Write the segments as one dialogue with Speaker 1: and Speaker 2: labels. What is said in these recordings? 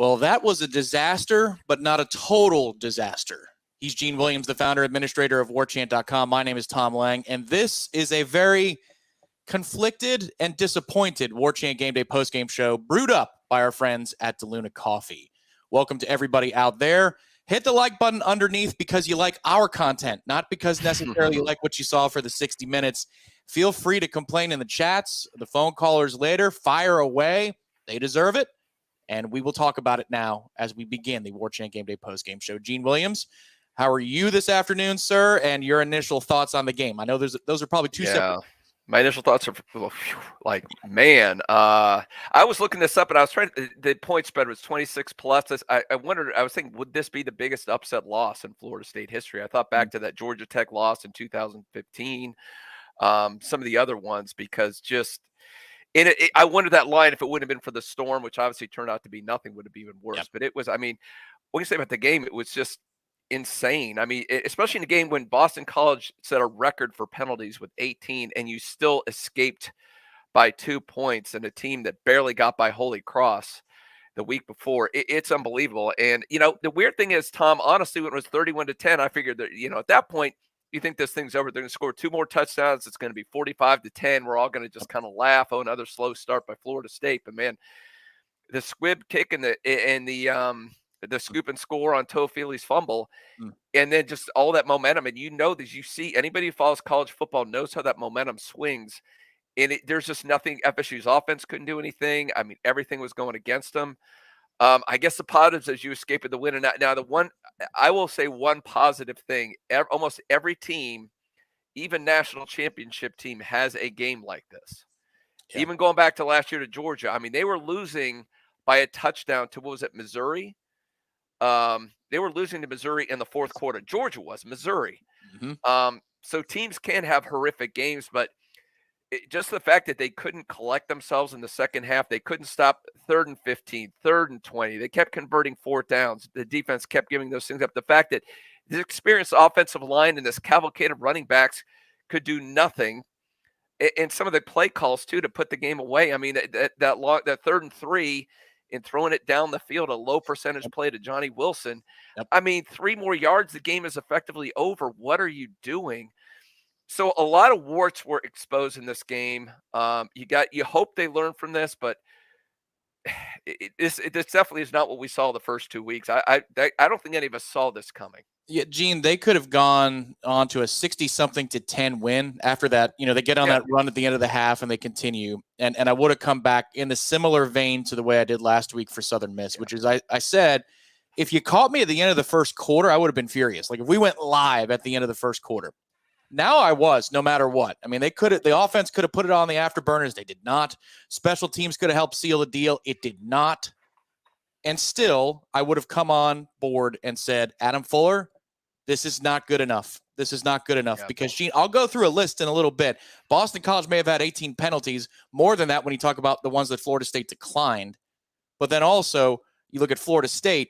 Speaker 1: Well, that was a disaster, but not a total disaster. He's Gene Williams, the founder, administrator of Warchant.com. My name is Tom Lang, and this is a very conflicted and disappointed Warchant Gameday Postgame show brewed up by our friends at DeLuna Coffee. Welcome to everybody out there. Hit the like button underneath because you like our content, not because necessarily you like what you saw for the 60 minutes. Feel free to complain in the chats, the phone callers later. Fire away. They deserve it. And we will talk about it now as we begin the Warchant Gameday Postgame show. Gene Williams, how are you this afternoon, sir? And your initial thoughts on the game? I know those are probably two separate.
Speaker 2: My initial thoughts are like, man, I was looking this up and I was trying to, the point spread was 26 plus. I wondered, I was thinking, would this be the biggest upset loss in Florida State history? I thought back to that Georgia Tech loss in 2015, some of the other ones, because just, I wondered that line, if it wouldn't have been for the storm, which obviously turned out to be nothing, would have been even worse. Yep. But it was, I mean, what can you say about the game? It was just insane. I mean, especially in a game when Boston College set a record for penalties with 18, and you still escaped by 2 points, and a team that barely got by Holy Cross the week before. It's unbelievable. And, you know, the weird thing is, Tom, honestly, when it was 31-10, I figured that, you know, at that point, you think this thing's over. They're going to score 2 more touchdowns. It's going to be 45-10. We're all going to just kind of laugh. Oh, another slow start by Florida State. But man, the squib kick and the scoop and score on Toafili's fumble, and then just all that momentum. And you know that you see anybody who follows college football knows how that momentum swings. And there's just nothing. FSU's offense couldn't do anything. I mean, everything was going against them. I guess the positives as you escape with the win. And now the one, I will say one positive thing, almost every team, even national championship team, has a game like this. Yeah. Even going back to last year to Georgia, I mean, they were losing by a touchdown to, what was it, Missouri? They were losing to Missouri in the fourth quarter. Georgia was, Missouri. Mm-hmm. So teams can have horrific games, but just the fact that they couldn't collect themselves in the second half, they couldn't stop 3rd and 15, 3rd and 20. They kept converting 4th downs. The defense kept giving those things up. The fact that this experienced offensive line and this cavalcade of running backs could do nothing, and some of the play calls too to put the game away. I mean, that 3rd and 3 and throwing it down the field, a low percentage play to Johnny Wilson. Yep. I mean, 3 more yards, the game is effectively over. What are you doing? So a lot of warts were exposed in this game. You hope they learn from this, but this definitely is not what we saw the first 2 weeks. I don't think any of us saw this coming.
Speaker 1: Yeah, Gene, they could have gone on to a 60-something to 10 win after that. You know, they get on that run at the end of the half and they continue. And I would have come back in the similar vein to the way I did last week for Southern Miss, which is I said, if you caught me at the end of the first quarter, I would have been furious. Like if we went live at the end of the first quarter. Now I was, no matter what. I mean, the offense could have put it on the afterburners. They did not. Special teams could have helped seal the deal. It did not. And still, I would have come on board and said, Adam Fuller, this is not good enough. This is not good enough. Yeah, because, Gene, I'll go through a list in a little bit. Boston College may have had 18 penalties, more than that when you talk about the ones that Florida State declined. But then also, you look at Florida State,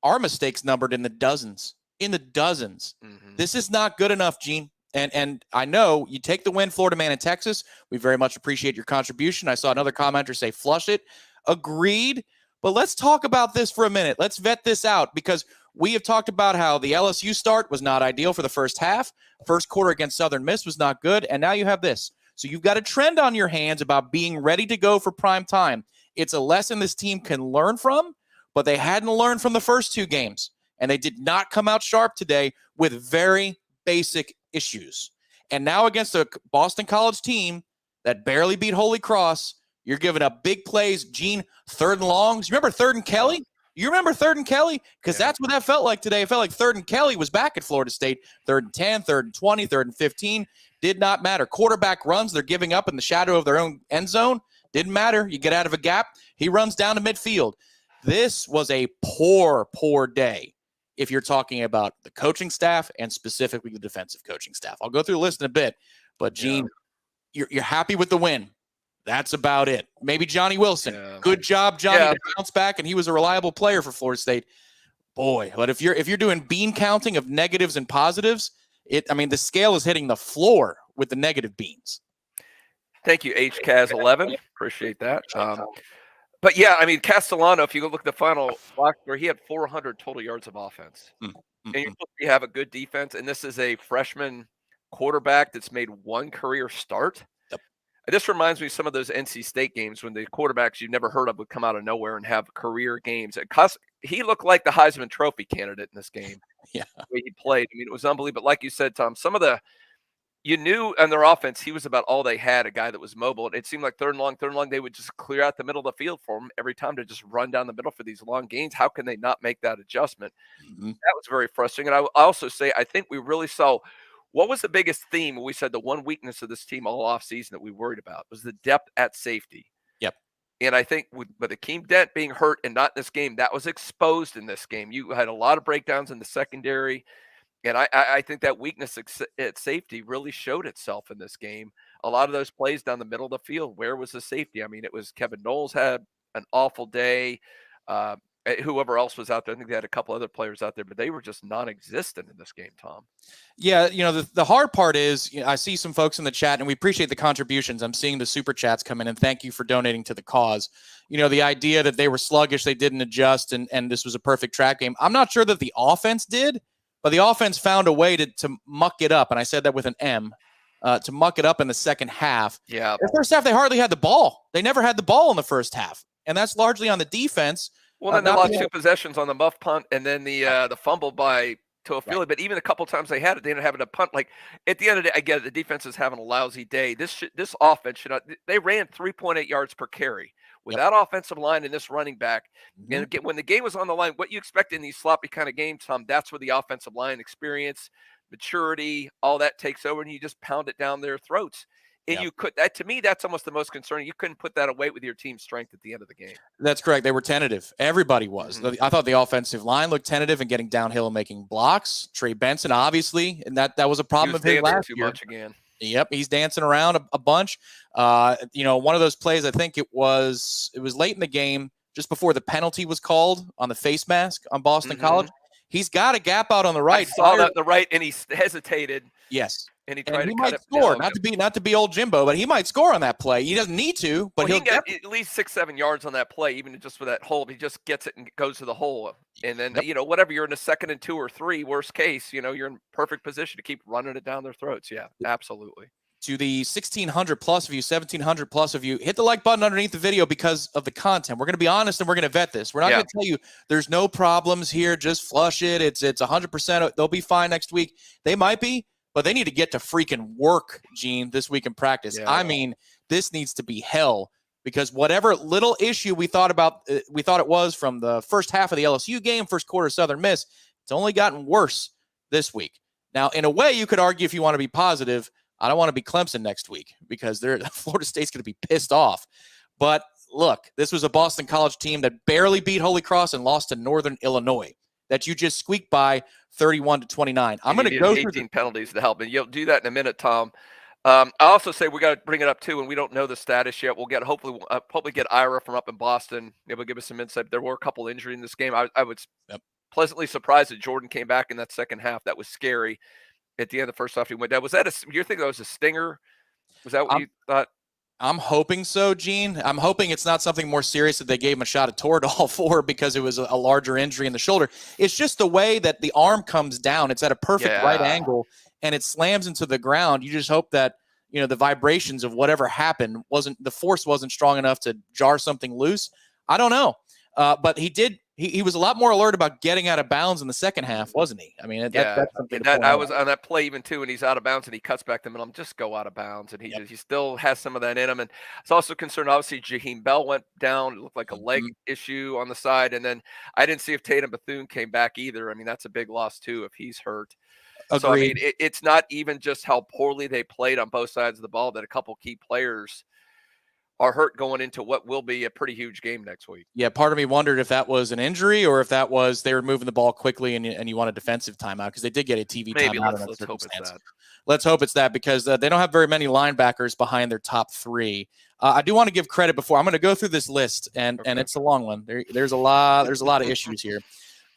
Speaker 1: our mistakes numbered in the dozens. In the dozens. Mm-hmm. This is not good enough, Gene. And I know you take the win, Florida man in Texas. We very much appreciate your contribution. I saw another commenter say, flush it. Agreed. But let's talk about this for a minute. Let's vet this out, because we have talked about how the LSU start was not ideal for the first half. First quarter against Southern Miss was not good. And now you have this. So you've got a trend on your hands about being ready to go for prime time. It's a lesson this team can learn from, but they hadn't learned from the first 2 games. And they did not come out sharp today with very basic issues. And now against a Boston College team that barely beat Holy Cross, you're giving up big plays. Gene, 3rd and longs. You remember 3rd and Kelly? You remember 3rd and Kelly? Because that's what that felt like today. It felt like 3rd and Kelly was back at Florida State. 3rd and 10, 3rd and 20, 3rd and 15. Did not matter. Quarterback runs, they're giving up in the shadow of their own end zone. Didn't matter. You get out of a gap. He runs down to midfield. This was a poor, poor day if you're talking about the coaching staff and specifically the defensive coaching staff. I'll go through the list in a bit, but Gene, you're happy with the win. That's about it. Maybe Johnny Wilson. Yeah. Good job, Johnny, to bounce back, and he was a reliable player for Florida State. Boy, but if you're doing bean counting of negatives and positives, the scale is hitting the floor with the negative beans.
Speaker 2: Thank you, HCAS11. Appreciate that. But yeah, I mean, Castellano, if you look at the final box score, he had 400 total yards of offense.
Speaker 1: Mm, mm,
Speaker 2: And you're
Speaker 1: mm.
Speaker 2: supposed to have a good defense, and this is a freshman quarterback that's made one career start.
Speaker 1: Yep.
Speaker 2: This reminds me of some of those NC State games when the quarterbacks you've never heard of would come out of nowhere and have career games. He looked like the Heisman Trophy candidate in this game.
Speaker 1: Yeah.
Speaker 2: The way he played. I mean, it was unbelievable. Like you said, Tom, you knew on their offense, he was about all they had, a guy that was mobile. It seemed like third and long, they would just clear out the middle of the field for him every time to just run down the middle for these long gains. How can they not make that adjustment?
Speaker 1: Mm-hmm.
Speaker 2: That was very frustrating. And I also say, I think we really saw what was the biggest theme. We said the one weakness of this team all offseason that we worried about was the depth at safety.
Speaker 1: Yep.
Speaker 2: And I think with Akeem Dent being hurt and not in this game, that was exposed in this game. You had a lot of breakdowns in the secondary. And I think that weakness at safety really showed itself in this game. A lot of those plays down the middle of the field, where was the safety? I mean, it was Kevin Noles had an awful day. Whoever else was out there, I think they had a couple other players out there, but they were just non-existent in this game, Tom.
Speaker 1: Yeah, the hard part is, I see some folks in the chat, and we appreciate the contributions. I'm seeing the super chats come in, and thank you for donating to the cause. The idea that they were sluggish, they didn't adjust, and this was a perfect trap game. I'm not sure that the offense did, but the offense found a way to muck it up, and I said that with an M, to muck it up in the second half.
Speaker 2: Yeah.
Speaker 1: The first half, they hardly had the ball. They never had the ball in the first half, and that's largely on the defense.
Speaker 2: Well, then they lost 2 possessions on the muff punt, and then the fumble by Toafili. Right. But even a couple times they had it, they didn't have it a punt. Like at the end of the day, I get it. The defense is having a lousy day. This offense should not. They ran 3.8 yards per carry with that offensive line and this running back. Mm-hmm. And again, when the game was on the line, what you expect in these sloppy kind of games, Tom, that's where the offensive line experience, maturity, all that takes over, and you just pound it down their throats. And you could, that to me, that's almost the most concerning. You couldn't put that away with your team's strength at the end of the game.
Speaker 1: That's correct. They were tentative. Everybody was. Mm-hmm. I thought the offensive line looked tentative and getting downhill and making blocks. Trey Benson, obviously, and that was a problem of his last year.
Speaker 2: Much again.
Speaker 1: Yep, he's dancing around a bunch. One of those plays, I think it was late in the game, just before the penalty was called on the face mask on Boston College. He's got a gap out on the right.
Speaker 2: I saw that on the right, and he hesitated.
Speaker 1: Yes.
Speaker 2: And he tried to
Speaker 1: might score. Not to be old Jimbo, but he might score on that play. He doesn't need to, but he'll get
Speaker 2: at least 6-7 yards on that play, even just for that hold. He just gets it and goes to the hole. And then whatever, you're in a 2nd and 2 or 3, worst case, you're in perfect position to keep running it down their throats. Yeah, absolutely.
Speaker 1: To the 1,600 plus of you, 1,700 plus of you, hit the like button underneath the video because of the content. We're going to be honest and we're going to vet this. We're not going to tell you there's no problems here. Just flush it. It's 100%. They'll be fine next week. They might be. But they need to get to freaking work, Gene, this week in practice. Yeah. I mean, this needs to be hell because whatever little issue we thought it was from the first half of the LSU game, first quarter Southern Miss, it's only gotten worse this week. Now, in a way, you could argue if you want to be positive, I don't want to be Clemson next week because Florida State's going to be pissed off. But look, this was a Boston College team that barely beat Holy Cross and lost to Northern Illinois. That you just squeaked by 31-29. I'm going to go through
Speaker 2: 18 penalties to help, and you'll do that in a minute, Tom. I also say we got to bring it up too, and we don't know the status yet. We'll get hopefully get Ira from up in Boston. Maybe give us some insight. There were a couple injuries in this game. I was pleasantly surprised that Jordan came back in that second half. That was scary. At the end of the first half, he went down. Was that you're thinking that was a stinger? Was that what you thought?
Speaker 1: I'm hoping so, Gene. I'm hoping it's not something more serious that they gave him a shot at Toradol for because it was a larger injury in the shoulder. It's just the way that the arm comes down. It's at a perfect right angle, and it slams into the ground. You just hope that the vibrations of whatever happened the force wasn't strong enough to jar something loose. I don't know, but he did. He was a lot more alert about getting out of bounds in the second half, wasn't he? I mean, that's something.
Speaker 2: I was on that play even too, and he's out of bounds, and he cuts back the middle. Just go out of bounds, and he still has some of that in him. And it's also concerned. Obviously, Jaheim Bell went down. It looked like a leg issue on the side, and then I didn't see if Tatum Bethune came back either. I mean, that's a big loss too if he's hurt.
Speaker 1: Agreed.
Speaker 2: So I mean, it's not even just how poorly they played on both sides of the ball that a couple key players are hurt going into what will be a pretty huge game next week.
Speaker 1: Yeah, part of me wondered if that was an injury or if that was they were moving the ball quickly and you want a defensive timeout because they did get a TV timeout.
Speaker 2: Let's hope it's that.
Speaker 1: Let's hope it's that because they don't have very many linebackers behind their top 3. I do want to give credit before I'm going to go through this list and it's a long one. There's a lot of issues here.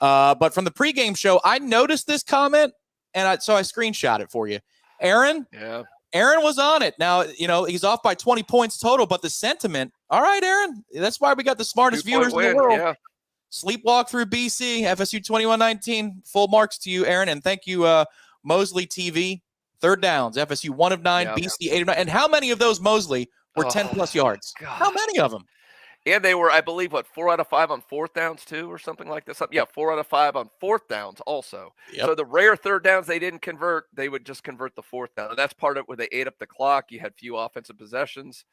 Speaker 1: But from the pregame show, I noticed this comment and so I screenshot it for you. Aaron.
Speaker 2: Yeah.
Speaker 1: Aaron was on it. Now, he's off by 20 points total, but the sentiment All right, Aaron. That's why we got the smartest viewers in the world.
Speaker 2: Yeah.
Speaker 1: Sleepwalk through BC, FSU 21-19. Full marks to you, Aaron. And thank you, Mosley TV. Third downs, FSU 1 of 9, BC 8 of 9. And how many of those, Mosley, were 10-plus yards?
Speaker 2: God.
Speaker 1: How many of them?
Speaker 2: And they were, I believe, 4 out of 5 on fourth downs, too, or something like this? Yeah, 4 out of 5 on fourth downs also.
Speaker 1: Yep.
Speaker 2: So the rare third downs they didn't convert, they would just convert the fourth down. And that's part of it where they ate up the clock. You had few offensive possessions.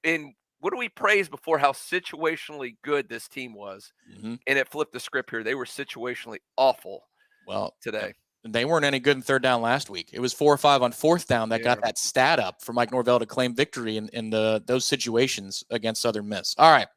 Speaker 2: And what do we praise before how situationally good this team was?
Speaker 1: Mm-hmm.
Speaker 2: And it flipped the script here. They were situationally awful today.
Speaker 1: They weren't any good in third down last week. It was 4 or 5 on fourth down that got that stat up for Mike Norvell to claim victory in those situations against Southern Miss. All right,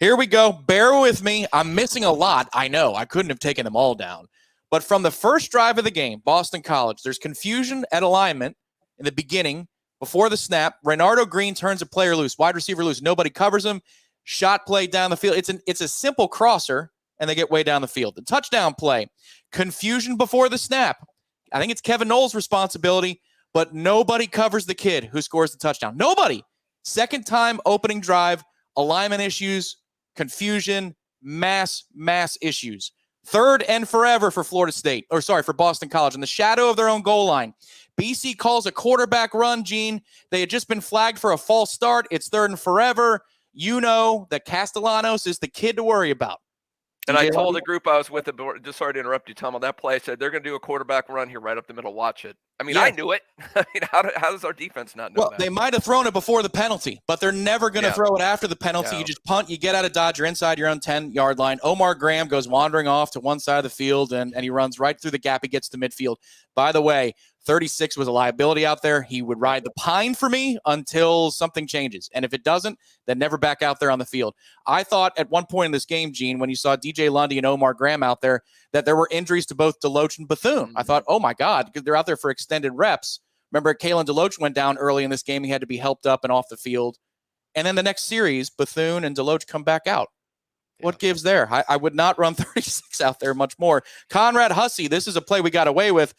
Speaker 1: here we go. Bear with me. I'm missing a lot. I know. I couldn't have taken them all down. But from the first drive of the game, Boston College, there's confusion at alignment in the beginning. Before the snap, Reynardo Green turns a player loose, wide receiver loose. Nobody covers him. Shot play down the field. It's a simple crosser, and they get way down the field. The touchdown play, confusion before the snap. I think it's Kevin Noles' responsibility, but nobody covers the kid who scores the touchdown. Nobody. Second time opening drive, alignment issues, confusion, mass issues. Third and forever for for Boston College, in the shadow of their own goal line. BC calls a quarterback run, Gene. They had just been flagged for a false start. It's third and forever. You know that Castellanos is the kid to worry about.
Speaker 2: And I told the group I was with, just sorry to interrupt you, Tom, on that play, I said, they're going to do a quarterback run here right up the middle. Watch it. I mean, I knew it. I mean, how does our defense not know that?
Speaker 1: They might have thrown it before the penalty, but they're never going to throw it after the penalty. You just punt, you get out of dodge, you're inside your own 10-yard line. Omar Graham goes wandering off to one side of the field, and he runs right through the gap. He gets to midfield. By the way, 36 was a liability out there. He would ride the pine for me until something changes. And if it doesn't, then never back out there on the field. I thought at one point in this game, Gene, when you saw DJ Lundy and Omar Graham out there, that there were injuries to both Deloach and Bethune. I thought, oh my God, because they're out there for extended reps. Remember, Kalen Deloach went down early in this game. He had to be helped up and off the field. And then the next series, Bethune and Deloach come back out. What gives there? I would not run 36 out there much more. Conrad Hussey, this is a play we got away with.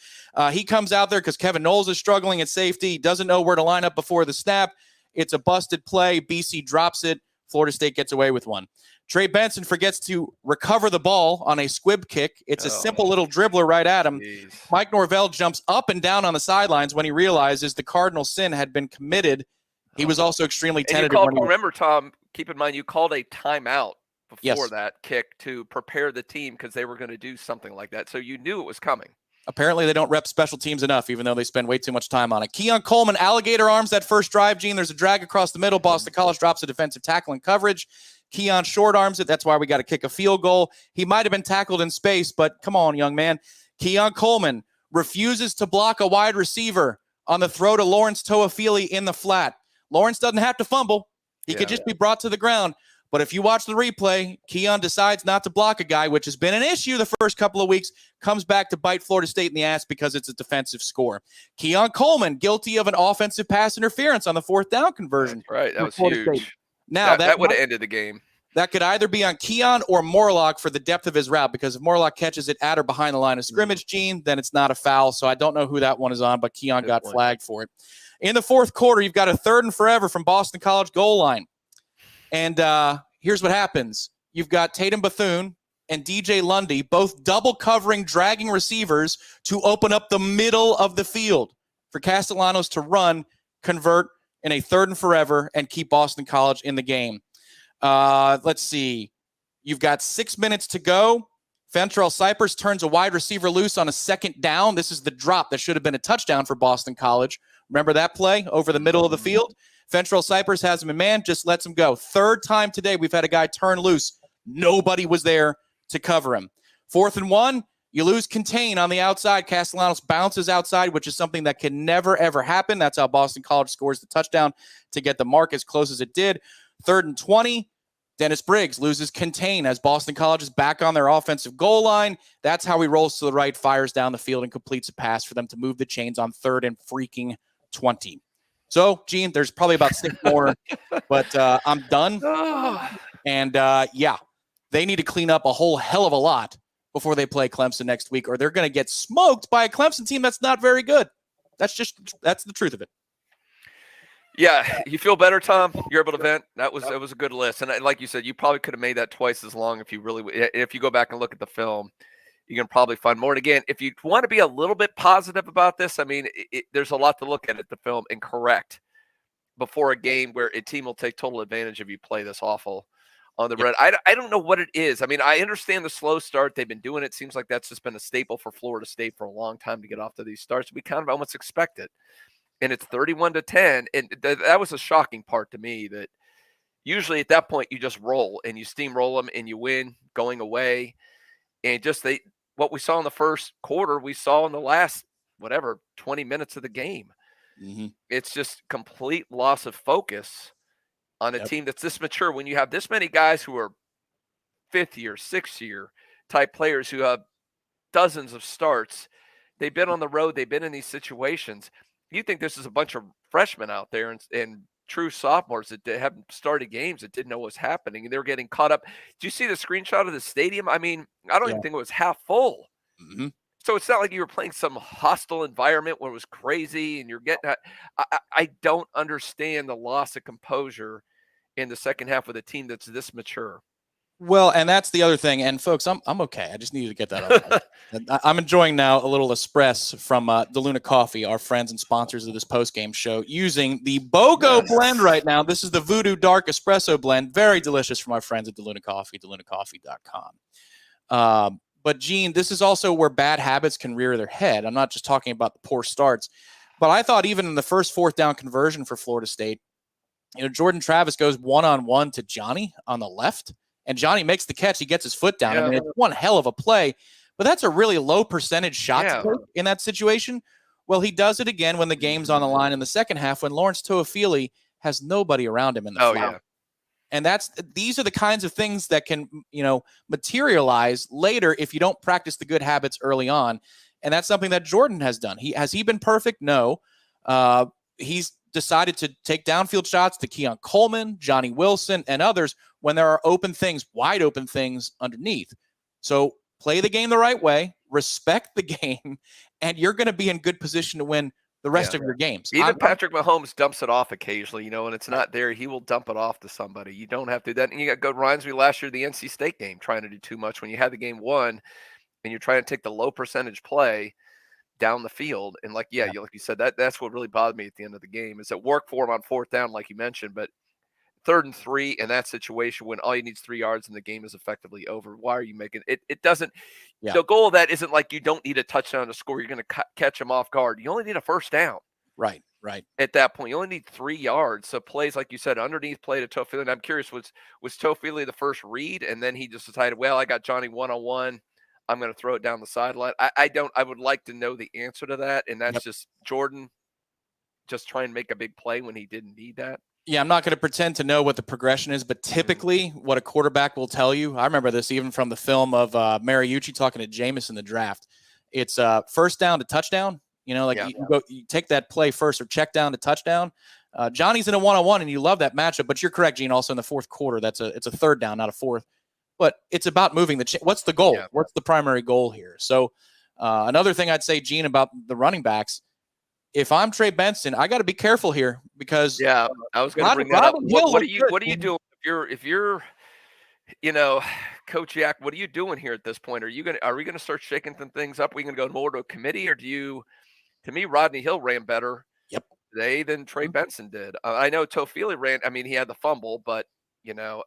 Speaker 1: He comes out there because Kevin Noles is struggling at safety. He doesn't know where to line up before the snap. It's a busted play. BC drops it. Florida State gets away with one. Trey Benson forgets to recover the ball on a squib kick. It's a simple little dribbler right at him.
Speaker 2: Geez.
Speaker 1: Mike Norvell jumps up and down on the sidelines when he realizes the cardinal sin had been committed. He was also extremely tentative.
Speaker 2: Remember, Tom, keep in mind, you called a timeout before that kick to prepare the team because they were going to do something like that. So you knew it was coming.
Speaker 1: Apparently they don't rep special teams enough, even though they spend way too much time on it. Keon Coleman, alligator arms that first drive, Gene. There's a drag across the middle. Boston College drops a defensive tackle in coverage. Keon short arms it. That's why we got to kick a field goal. He might have been tackled in space, but come on, young man. Keon Coleman refuses to block a wide receiver on the throw to Lawrence Toafili in the flat. Lawrence doesn't have to fumble. He could just be brought to the ground. But if you watch the replay, Keon decides not to block a guy, which has been an issue the first couple of weeks, comes back to bite Florida State in the ass because it's a defensive score. Keon Coleman, guilty of an offensive pass interference on the fourth down conversion.
Speaker 2: That's right. That was huge.
Speaker 1: State. Now
Speaker 2: that would have ended the game.
Speaker 1: That could either be on Keon or Morlock for the depth of his route, because if Morlock catches it at or behind the line of scrimmage, Gene, then it's not a foul. So I don't know who that one is on, but Keon got flagged for it. In the fourth quarter, you've got a third and forever from Boston College goal line. And here's what happens. You've got Tatum Bethune and DJ Lundy both double covering, dragging receivers to open up the middle of the field for Castellanos to run, convert in a third and forever, and keep Boston College in the game. Let's see. You've got 6 minutes to go. Fentrell Cypress turns a wide receiver loose on a second down. This is the drop that should have been a touchdown for Boston College. Remember that play over the middle of the field? Fentrell Cypress has him in man, just lets him go. Third time today we've had a guy turn loose. Nobody was there to cover him. 4th and 1, you lose contain on the outside. Castellanos bounces outside, which is something that can never, ever happen. That's how Boston College scores the touchdown to get the mark as close as it did. 3rd and 20, Dennis Briggs loses contain as Boston College is back on their offensive goal line. That's how he rolls to the right, fires down the field, and completes a pass for them to move the chains on 3rd and freaking 20. So, Gene, there's probably about 6 more, but I'm done. And, they need to clean up a whole hell of a lot before they play Clemson next week, or they're going to get smoked by a Clemson team that's not very good. That's the truth of it.
Speaker 2: Yeah, you feel better, Tom? You're able to vent. That was a good list, and like you said, you probably could have made that twice as long if you really. If you go back and look at the film, you can probably find more. And again, if you want to be a little bit positive about this, I mean, there's a lot to look at the film and correct before a game where a team will take total advantage if you play this awful on the road. I don't know what it is. I mean, I understand the slow start. They've been doing it. Seems like that's just been a staple for Florida State for a long time to get off to these starts. We kind of almost expect it. And it's 31-10. And that was a shocking part to me, that usually at that point you just roll and you steamroll them and you win going away. And just what we saw in the first quarter, we saw in the last, 20 minutes of the game.
Speaker 1: Mm-hmm.
Speaker 2: It's just complete loss of focus on a team that's this mature. When you have this many guys who are fifth year, sixth year type players who have dozens of starts, they've been on the road, they've been in these situations. You think this is a bunch of freshmen out there and true sophomores that haven't started games, that didn't know what was happening, and they're getting caught up. Do you see the screenshot of the stadium? I mean, I don't even think it was half full.
Speaker 1: Mm-hmm.
Speaker 2: So it's not like you were playing some hostile environment where it was crazy and you're getting I don't understand the loss of composure in the second half with a team that's this mature.
Speaker 1: Well, and that's the other thing. And folks, I'm okay. I just needed to get that out. I'm enjoying now a little espresso from DeLuna Coffee, our friends and sponsors of this post-game show, using the BOGO blend right now. This is the Voodoo Dark Espresso blend. Very delicious from our friends at DeLuna Coffee, DeLunaCoffee.com. But, Gene, this is also where bad habits can rear their head. I'm not just talking about the poor starts. But I thought even in the first fourth down conversion for Florida State, Jordan Travis goes one-on-one to Johnny on the left. And Johnny makes the catch. He gets his foot down. I mean, it's one hell of a play, but that's a really low percentage shot to take in that situation. Well, he does it again when the game's on the line in the second half when Lawrence Toafili has nobody around him in the flat. And these are the kinds of things that can, materialize later if you don't practice the good habits early on. And that's something that Jordan has done. Has he been perfect? No. He's decided to take downfield shots to Keon Coleman, Johnny Wilson, and others when there are wide open things underneath. So play the game the right way, respect the game, and you're going to be in good position to win the rest of your games.
Speaker 2: Even Patrick Mahomes dumps it off occasionally, and it's not there. He will dump it off to somebody. You don't have to do that. And you got good reminds me last year, the NC State game, trying to do too much when you had the game won and you're trying to take the low percentage play down the field. And like you said, that's what really bothered me at the end of the game, is it worked for him on fourth down, like you mentioned, but 3rd and 3 in that situation when all you need is 3 yards and the game is effectively over. Why are you making it? It doesn't. The goal of that isn't like you don't need a touchdown to score. You're going to catch them off guard. You only need a first down.
Speaker 1: Right.
Speaker 2: At that point, you only need 3 yards. So plays, like you said, underneath play to Toafili. And I'm curious, was Toafili the first read, and then he just decided, well, I got Johnny one-on-one, I'm going to throw it down the sideline? I would like to know the answer to that, and that's just Jordan just trying to make a big play when he didn't need that.
Speaker 1: Yeah, I'm not going to pretend to know what the progression is, but typically what a quarterback will tell you, I remember this even from the film of Mariucci talking to Jameis in the draft. It's first down to touchdown. You take that play first or check down to touchdown. Johnny's in a one-on-one, and you love that matchup, but you're correct, Gene, also in the fourth quarter. It's a third down, not a fourth. But it's about moving what's the goal? Yeah. What's the primary goal here? So another thing I'd say, Gene, about the running backs, if I'm Trey Benson, I got to be careful here because
Speaker 2: I was going to bring that up. What are you doing if you're Coach Yak? What are you doing here at this point? Are we going to start shaking some things up? Are we going to go more to a committee, or to me, Rodney Hill ran better today than Trey Benson did. I know Toafili ran. I mean, he had the fumble, but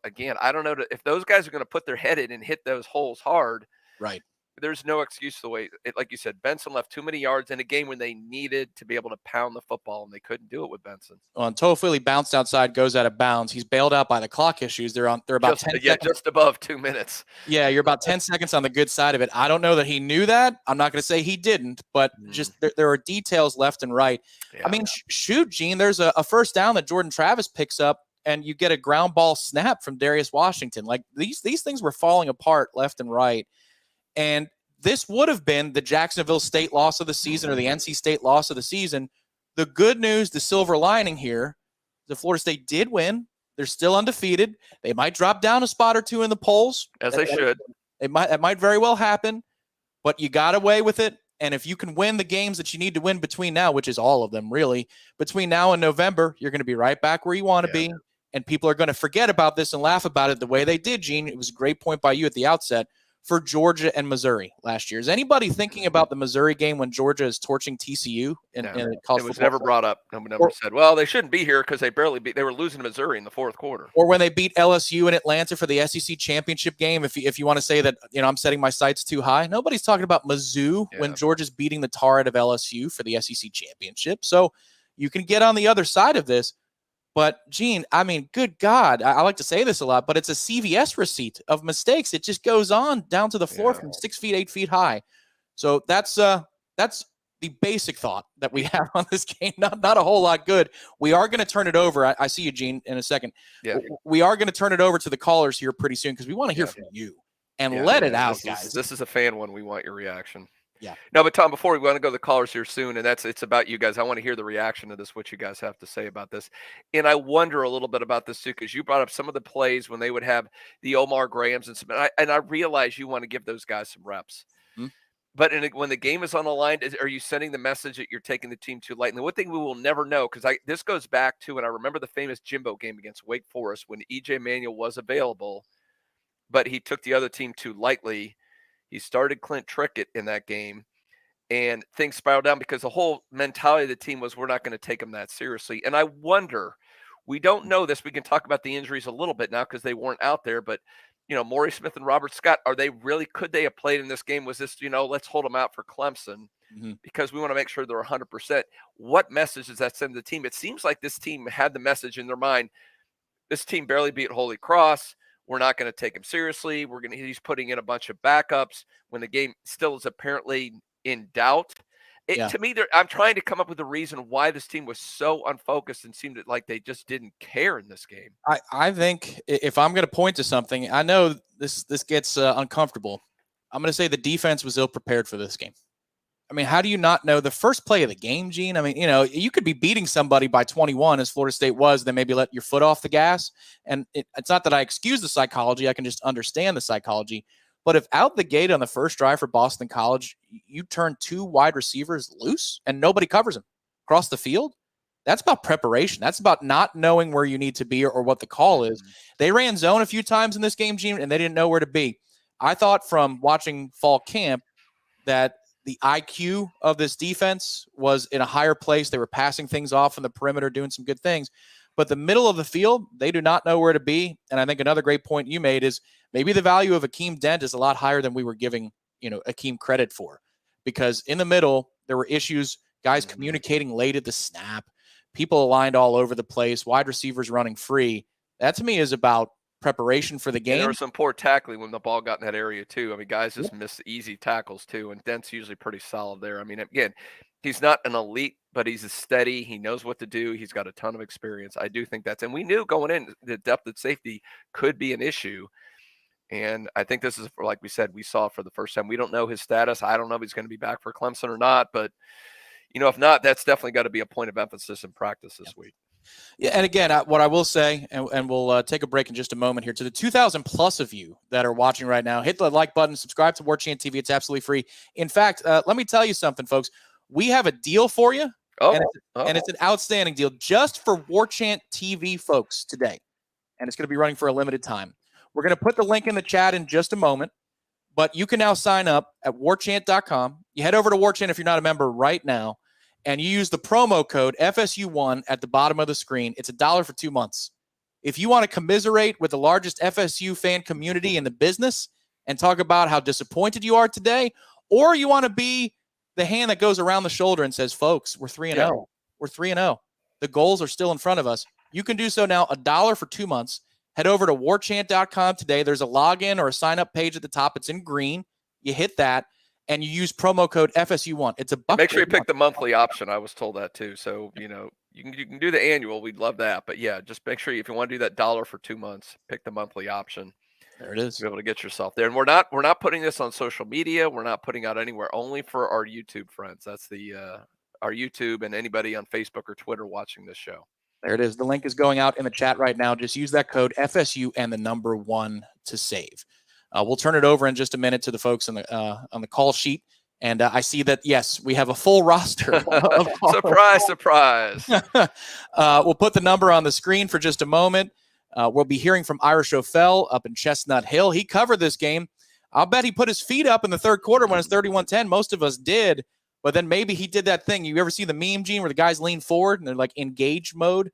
Speaker 2: again, I don't know if those guys are going to put their head in and hit those holes hard.
Speaker 1: Right.
Speaker 2: There's no excuse the way, like you said, Benson left too many yards in a game when they needed to be able to pound the football, and they couldn't do it with Benson.
Speaker 1: Well, and Toafili bounced outside, goes out of bounds. He's bailed out by the clock issues. They're about 10 seconds.
Speaker 2: Just above 2 minutes.
Speaker 1: Yeah, you're about 10 seconds on the good side of it. I don't know that he knew that. I'm not going to say he didn't, but just there are details left and right. Yeah. I mean, shoot, Gene, there's a first down that Jordan Travis picks up, and you get a ground ball snap from Darius Washington. Like these things were falling apart left and right. And this would have been the Jacksonville State loss of the season or the NC State loss of the season. The good news, the silver lining here, the Florida State did win. They're still undefeated. They might drop down a spot or two in the polls.
Speaker 2: As they should.
Speaker 1: That might very well happen, but you got away with it. And if you can win the games that you need to win between now, which is all of them really, between now and November, you're going to be right back where you want to be. And people are going to forget about this and laugh about it the way they did, Gene. It was a great point by you at the outset for Georgia and Missouri last year. Is anybody thinking about the Missouri game when Georgia is torching TCU in college football?
Speaker 2: It was never brought up. Nobody said, well, they shouldn't be here because they were losing to Missouri in the fourth quarter.
Speaker 1: Or when they beat LSU in Atlanta for the SEC championship game, if you want to say that, I'm setting my sights too high. Nobody's talking about Mizzou when Georgia's beating the tar out of LSU for the SEC championship. So you can get on the other side of this. But, Gene, I mean, good God, I like to say this a lot, but it's a CVS receipt of mistakes. It just goes on down to the floor from 6 feet, 8 feet high. So that's the basic thought that we have on this game. Not a whole lot good. We are going to turn it over. I see you, Gene, in a second.
Speaker 2: Yeah.
Speaker 1: We are going to turn it over to the callers here pretty soon because we want to hear from you. And let it out, guys.
Speaker 2: This is a fan one. We want your reaction.
Speaker 1: Yeah.
Speaker 2: No, but Tom, before we want to go to the callers here soon, and it's about you guys. I want to hear the reaction to this, what you guys have to say about this. And I wonder a little bit about this too, because you brought up some of the plays when they would have the Omar Grahams and some, and I realize you want to give those guys some reps.
Speaker 1: Mm-hmm.
Speaker 2: But when the game is on the line, are you sending the message that you're taking the team too light? And the one thing we will never know, because this goes back to, and I remember the famous Jimbo game against Wake Forest when E.J. Manuel was available, but he took the other team too lightly. He started Clint Trickett in that game. And things spiraled down because the whole mentality of the team was we're not going to take them that seriously. And I wonder, we don't know this. We can talk about the injuries a little bit now because they weren't out there. But, Maury Smith and Robert Scott, could they have played in this game? Was this, let's hold them out for Clemson because we want to make sure they're 100%. What message does that send to the team? It seems like this team had the message in their mind. This team barely beat Holy Cross. We're not going to take him seriously. He's putting in a bunch of backups when the game still is apparently in doubt. To me, I'm trying to come up with a reason why this team was so unfocused and seemed like they just didn't care in this game.
Speaker 1: I think if I'm going to point to something, I know this gets uncomfortable. I'm going to say the defense was ill-prepared for this game. I mean, how do you not know the first play of the game, Gene? I mean, you could be beating somebody by 21 as Florida State was, then maybe let your foot off the gas. And it's not that I excuse the psychology. I can just understand the psychology. But if out the gate on the first drive for Boston College, you turn two wide receivers loose and nobody covers them across the field, that's about preparation. That's about not knowing where you need to be or what the call is. They ran zone a few times in this game, Gene, and they didn't know where to be. I thought from watching fall camp that the IQ of this defense was in a higher place. They were passing things off in the perimeter, doing some good things. But the middle of the field, they do not know where to be. And I think another great point you made is maybe the value of Akeem Dent is a lot higher than we were giving, Akeem credit for. Because in the middle, there were issues, guys communicating late at the snap, people aligned all over the place, wide receivers running free. That to me is about preparation for the game.
Speaker 2: And there was some poor tackling when the ball got in that area too. I mean, guys just miss easy tackles too. And Dent's usually pretty solid there. I mean, again, he's not an elite, but he's a steady. He knows what to do. He's got a ton of experience. I do think and we knew going in the depth of safety could be an issue. And I think this is, like we said, we saw for the first time. We don't know his status. I don't know if he's going to be back for Clemson or not. But, if not, that's definitely got to be a point of emphasis in practice this week.
Speaker 1: Yeah, and again, what I will say, and we'll take a break in just a moment here, to the 2,000 plus of you that are watching right now, hit the like button, subscribe to Warchant TV. It's absolutely free. In fact, let me tell you something, folks. We have a deal for you, and it's an outstanding deal just for Warchant TV folks today, and it's going to be running for a limited time. We're going to put the link in the chat in just a moment, but you can now sign up at warchant.com. You head over to Warchant if you're not a member right now, and you use the promo code FSU1 at the bottom of the screen. It's $1 for 2 months. If you want to commiserate with the largest FSU fan community in the business and talk about how disappointed you are today, or you want to be the hand that goes around the shoulder and says, folks, we're 3-0. We're 3-0. The goals are still in front of us. You can do so now, $1 for 2 months. Head over to warchant.com today. There's a login or a sign-up page at the top. It's in green. You hit that, and you use promo code FSU1. It's $1.
Speaker 2: Make sure you pick the monthly option. I was told that too. So, you can do the annual. We'd love that. But, yeah, just make sure if you want to do that $1 for 2 months, pick the monthly option.
Speaker 1: There it is.
Speaker 2: To be able to get yourself there. And we're not putting this on social media. We're not putting out anywhere, only for our YouTube friends. That's our YouTube and anybody on Facebook or Twitter watching this show.
Speaker 1: There it is. The link is going out in the chat right now. Just use that code FSU and the number 1 to save. We'll turn it over in just a minute to the folks on the call sheet. And I see that, yes, we have a full roster.
Speaker 2: Surprise.
Speaker 1: We'll put the number on the screen for just a moment. We'll be hearing from Irish O'Fell up in Chestnut Hill. He covered this game. I'll bet he put his feet up in the third quarter when it's 31-10. Most of us did. But then maybe he did that thing. You ever see the meme, Gene, where the guys lean forward and they're like engaged mode?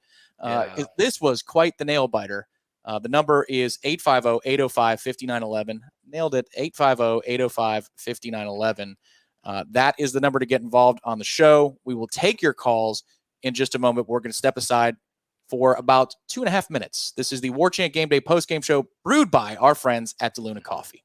Speaker 1: This was quite the nail biter. The number is 850-805-5911. Nailed it, 850-805-5911. That is the number to get involved on the show. We will take your calls in just a moment. We're going to step aside for about 2.5 minutes. This is the Warchant Gameday Postgame Show brewed by our friends at DeLuna Coffee.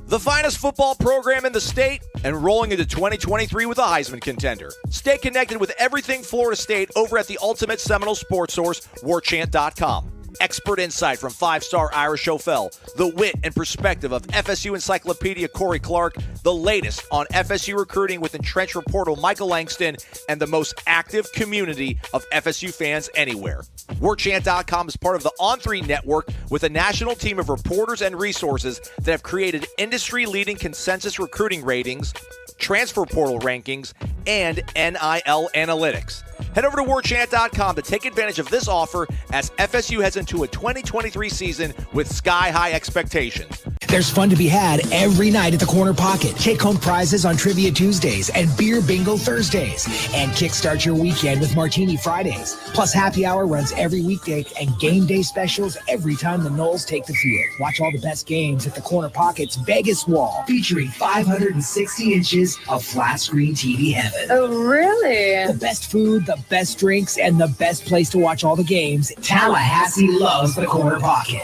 Speaker 3: The finest football program in the state and rolling into 2023 with a Heisman contender. Stay connected with everything Florida State over at the ultimate Seminole sports source, Warchant.com. Expert insight from five-star Irish O'Fell, the wit and perspective of FSU encyclopedia Corey Clark, the latest on FSU recruiting with entrenched reporter Michael Langston, and the most active community of FSU fans anywhere. Warchant.com is part of the On3 network with a national team of reporters and resources that have created industry-leading consensus recruiting ratings, transfer portal rankings, and NIL analytics. Head over to Warchant.com to take advantage of this offer as FSU heads into a 2023 season with sky-high expectations.
Speaker 4: There's fun to be had every night at the Corner Pocket. Take-home prizes on Trivia Tuesdays and Beer Bingo Thursdays. And kickstart your weekend with Martini Fridays. Plus, happy hour runs every weekday and game day specials every time the Noles take the field. Watch all the best games at the Corner Pocket's Vegas Wall, featuring 560 inches of flat-screen TV heaven.
Speaker 5: Oh, really?
Speaker 4: The best food, the best drinks, and the best place to watch all the games. Tallahassee loves the Corner Pocket.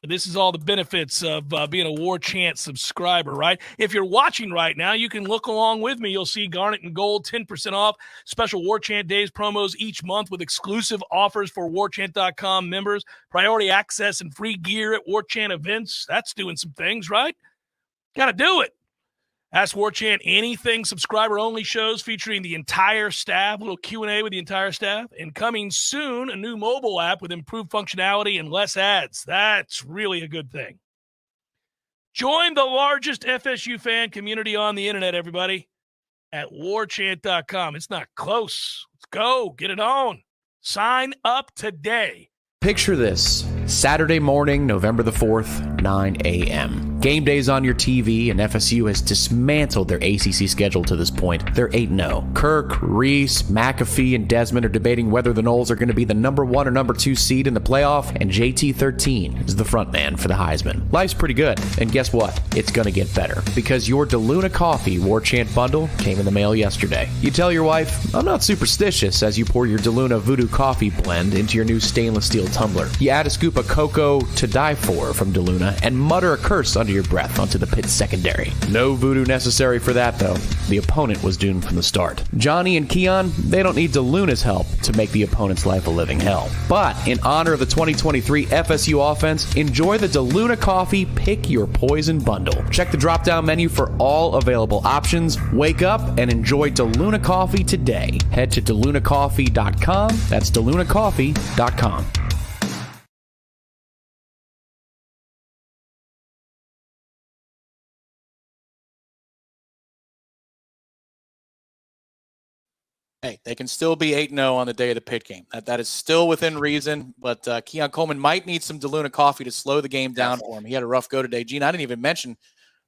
Speaker 6: This is all the benefits of being a Warchant subscriber, right? If you're watching right now, you can look along with me. You'll see Garnet and Gold, 10% off, special Warchant Days promos each month with exclusive offers for Warchant.com members, priority access and free gear at Warchant events. That's doing some things, right? Got to do it. Ask Warchant anything subscriber-only shows featuring the entire staff, a little Q&A with the entire staff, and coming soon, a new mobile app with improved functionality and less ads. That's really a good thing. Join the largest FSU fan community on the internet, everybody, at Warchant.com. It's not close. Let's go. Get it on. Sign up today.
Speaker 7: Picture this. Saturday morning, November the 4th, 9 a.m. Game day's on your TV, and FSU has dismantled their ACC schedule to this point. They're 8-0. Kirk, Reese, McAfee, and Desmond are debating whether the Noles are going to be the number 1 or number 2 seed in the playoff, and JT13 is the front man for the Heisman. Life's pretty good, and guess what? It's going to get better, because your DeLuna Coffee Warchant bundle came in the mail yesterday. You tell your wife, I'm not superstitious, as you pour your DeLuna Voodoo Coffee blend into your new stainless steel tumbler. You add a scoop of cocoa to die for from DeLuna, and mutter a curse under your breath onto the pit's secondary. No voodoo necessary for that, though. The opponent was doomed from the start. Johnny and Keon, they don't need DeLuna's help to make the opponent's life a living hell. But in honor of the 2023 FSU offense, enjoy the DeLuna Coffee Pick Your Poison bundle. Check the drop-down menu for all available options. Wake up and enjoy DeLuna Coffee today. Head to DeLunaCoffee.com. That's DeLunaCoffee.com.
Speaker 1: Hey, they can still be 8-0 on the day of the pit game. That is still within reason, but Keon Coleman might need some DeLuna Coffee to slow the game down for him. He had a rough go today. Gene, I didn't even mention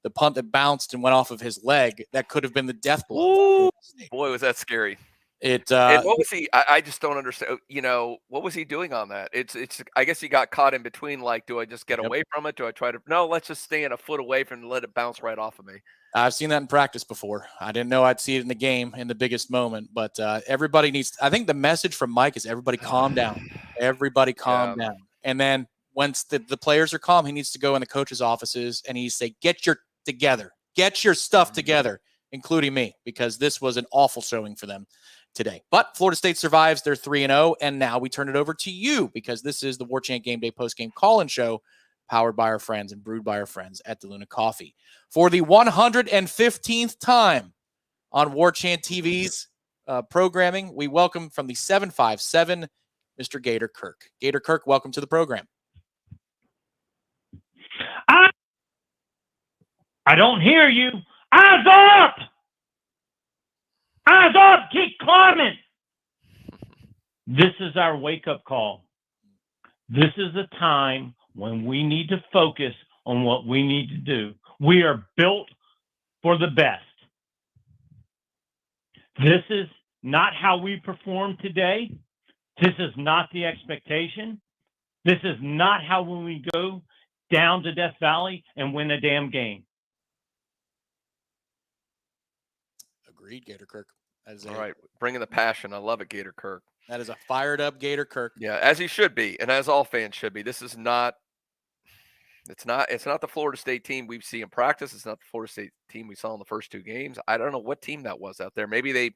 Speaker 1: the punt that bounced and went off of his leg. That could have been the death blow.
Speaker 2: Ooh, boy, was that scary.
Speaker 1: And
Speaker 2: what was he? I just don't understand. You know, what was he doing on that? It's. I guess he got caught in between. Like, do I just get away from it? Do I try to? No, let's just stand a foot away from it and let it bounce right off of me.
Speaker 1: I've seen that in practice before. I didn't know I'd see it in the game in the biggest moment. But everybody needs. I think the message from Mike is everybody calm down. Everybody calm down. And then once the players are calm, he needs to go in the coaches' offices and he say, "Get your together. Get your stuff together," including me, because this was an awful showing for them today. But Florida State survives. They're 3-0, and now we turn it over to you because this is the Warchant Game Day Postgame call-in show powered by our friends and brewed by our friends at DeLuna Coffee. For the 115th time on Warchant TV's programming, we welcome from the 757, Mr. Gator Kirk. Gator Kirk, welcome to the program.
Speaker 8: I don't hear you.
Speaker 5: Eyes up! Eyes up! Keep climbing! This is our wake-up call. This is the time when we need to focus on what we need to do. We are built for the best. This is not how we perform today. This is not the expectation. This is not how when we go down to Death Valley and win a damn game.
Speaker 1: Agreed, Gator Kirk.
Speaker 2: All right, bringing the passion. I love it, Gator Kirk.
Speaker 1: That is a fired up Gator Kirk.
Speaker 2: Yeah, as he should be, and as all fans should be. This is not. It's not the Florida State team we see in practice. It's not the Florida State team we saw in the first 2 games. I don't know what team that was out there. Maybe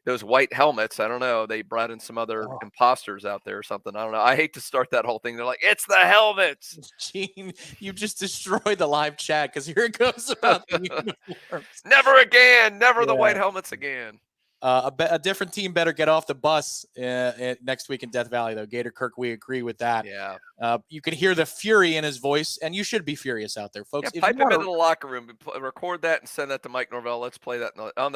Speaker 2: those white helmets. I don't know. They brought in some other imposters out there or something. I don't know. I hate to start that whole thing. They're like, it's the helmets.
Speaker 1: Gene, you just destroyed the live chat because here it goes about the uniforms.
Speaker 2: Never again. Never the white helmets again.
Speaker 1: A different team better get off the bus next week in Death Valley, though. Gator Kirk, we agree with that.
Speaker 2: Yeah.
Speaker 1: You can hear the fury in his voice, and you should be furious out there, folks.
Speaker 2: Yeah, pipe him into the locker room, record that, and send that to Mike Norvell. Let's play that on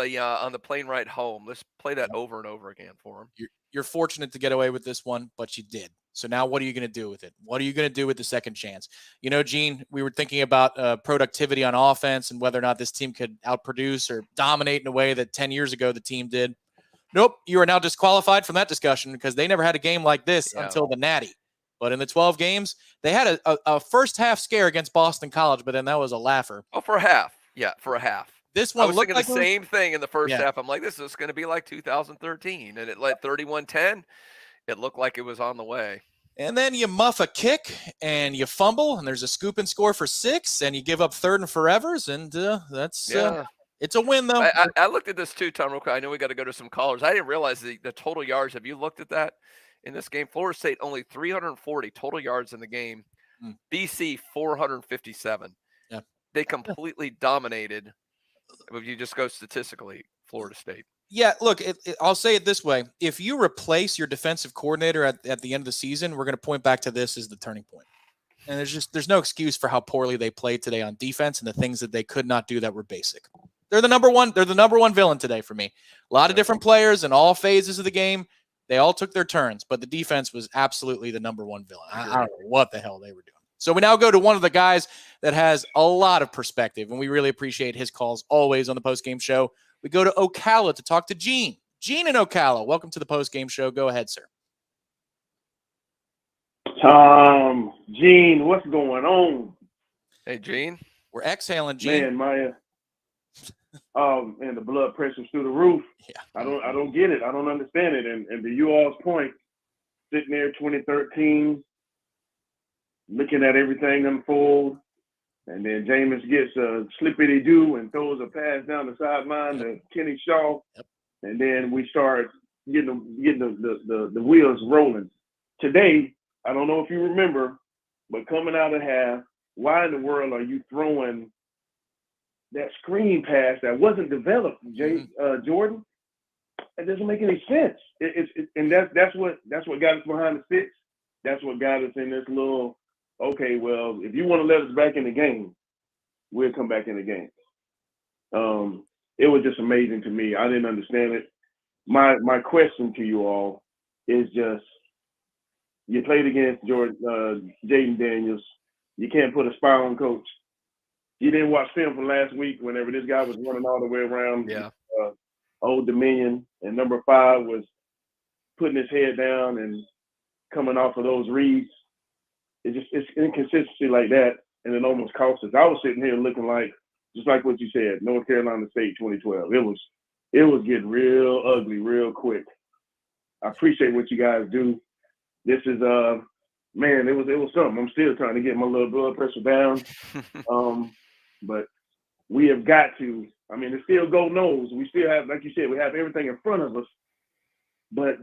Speaker 2: the plane ride home. Let's play that over and over again for him.
Speaker 1: You're fortunate to get away with this one, but you did. So now what are you going to do with it? What are you going to do with the second chance? You know, Gene, we were thinking about productivity on offense and whether or not this team could outproduce or dominate in a way that 10 years ago the team did. Nope, you are now disqualified from that discussion because they never had a game like this until the Natty. But in the 12 games, they had a first half scare against Boston College, but then that was a laugher.
Speaker 2: Oh, for a half. Yeah, for a half.
Speaker 1: This one
Speaker 2: I was
Speaker 1: looked
Speaker 2: thinking
Speaker 1: like
Speaker 2: the same thing in the first half. I'm like, this is going to be like 2013. And it led 31-10. It looked like it was on the way.
Speaker 1: And then you muff a kick and you fumble, and there's a scoop and score for 6, and you give up 3rd and forevers, and that's it's a win, though.
Speaker 2: I looked at this too, Tom, real quick. I know we got to go to some callers. I didn't realize the total yards. Have you looked at that in this game? Florida State only 340 total yards in the game. BC 457.
Speaker 1: Yeah.
Speaker 2: They completely dominated. If you just go statistically, Florida State.
Speaker 1: Yeah, look, I'll say it this way. If you replace your defensive coordinator at the end of the season, we're going to point back to this as the turning point. And there's no excuse for how poorly they played today on defense and the things that they could not do that were basic. They're the number one villain today for me. A lot of different players in all phases of the game. They all took their turns, but the defense was absolutely the number one villain. I don't know what the hell they were doing. So we now go to one of the guys that has a lot of perspective, and we really appreciate his calls always on the postgame show. We go to Ocala to talk to Gene. Gene in Ocala, welcome to the postgame show. Go ahead, sir.
Speaker 8: Gene, what's going on?
Speaker 2: Hey, Gene.
Speaker 1: We're exhaling, Gene.
Speaker 8: Man, and the blood pressure's through the roof.
Speaker 1: Yeah.
Speaker 8: I don't get it. I don't understand it. And to you all's point, sitting there 2013, looking at everything unfold, and then Jameis gets a slippity-doo and throws a pass down the sideline to Kenny Shaw, and then we start getting the wheels rolling. Today, I don't know if you remember, but coming out of half, why in the world are you throwing that screen pass that wasn't developed, Jordan? It doesn't make any sense. And that's what got us behind the sticks. That's what got us in this little. Okay, well, if you want to let us back in the game, we'll come back in the game. It was just amazing to me. I didn't understand it. My question to you all is just, you played against Jaden Daniels. You can't put a spy on coach. You didn't watch film from last week whenever this guy was running all the way around Old Dominion, and number 5 was putting his head down and coming off of those reads. It's inconsistency like that, and it almost cost us. I was sitting here looking like, just like what you said, North Carolina State 2012. It was getting real ugly real quick. I appreciate what you guys do. This is man, it was something. I'm still trying to get my little blood pressure down. But we have got to. I mean, it's still go Noles. We still have, like you said, we have everything in front of us. But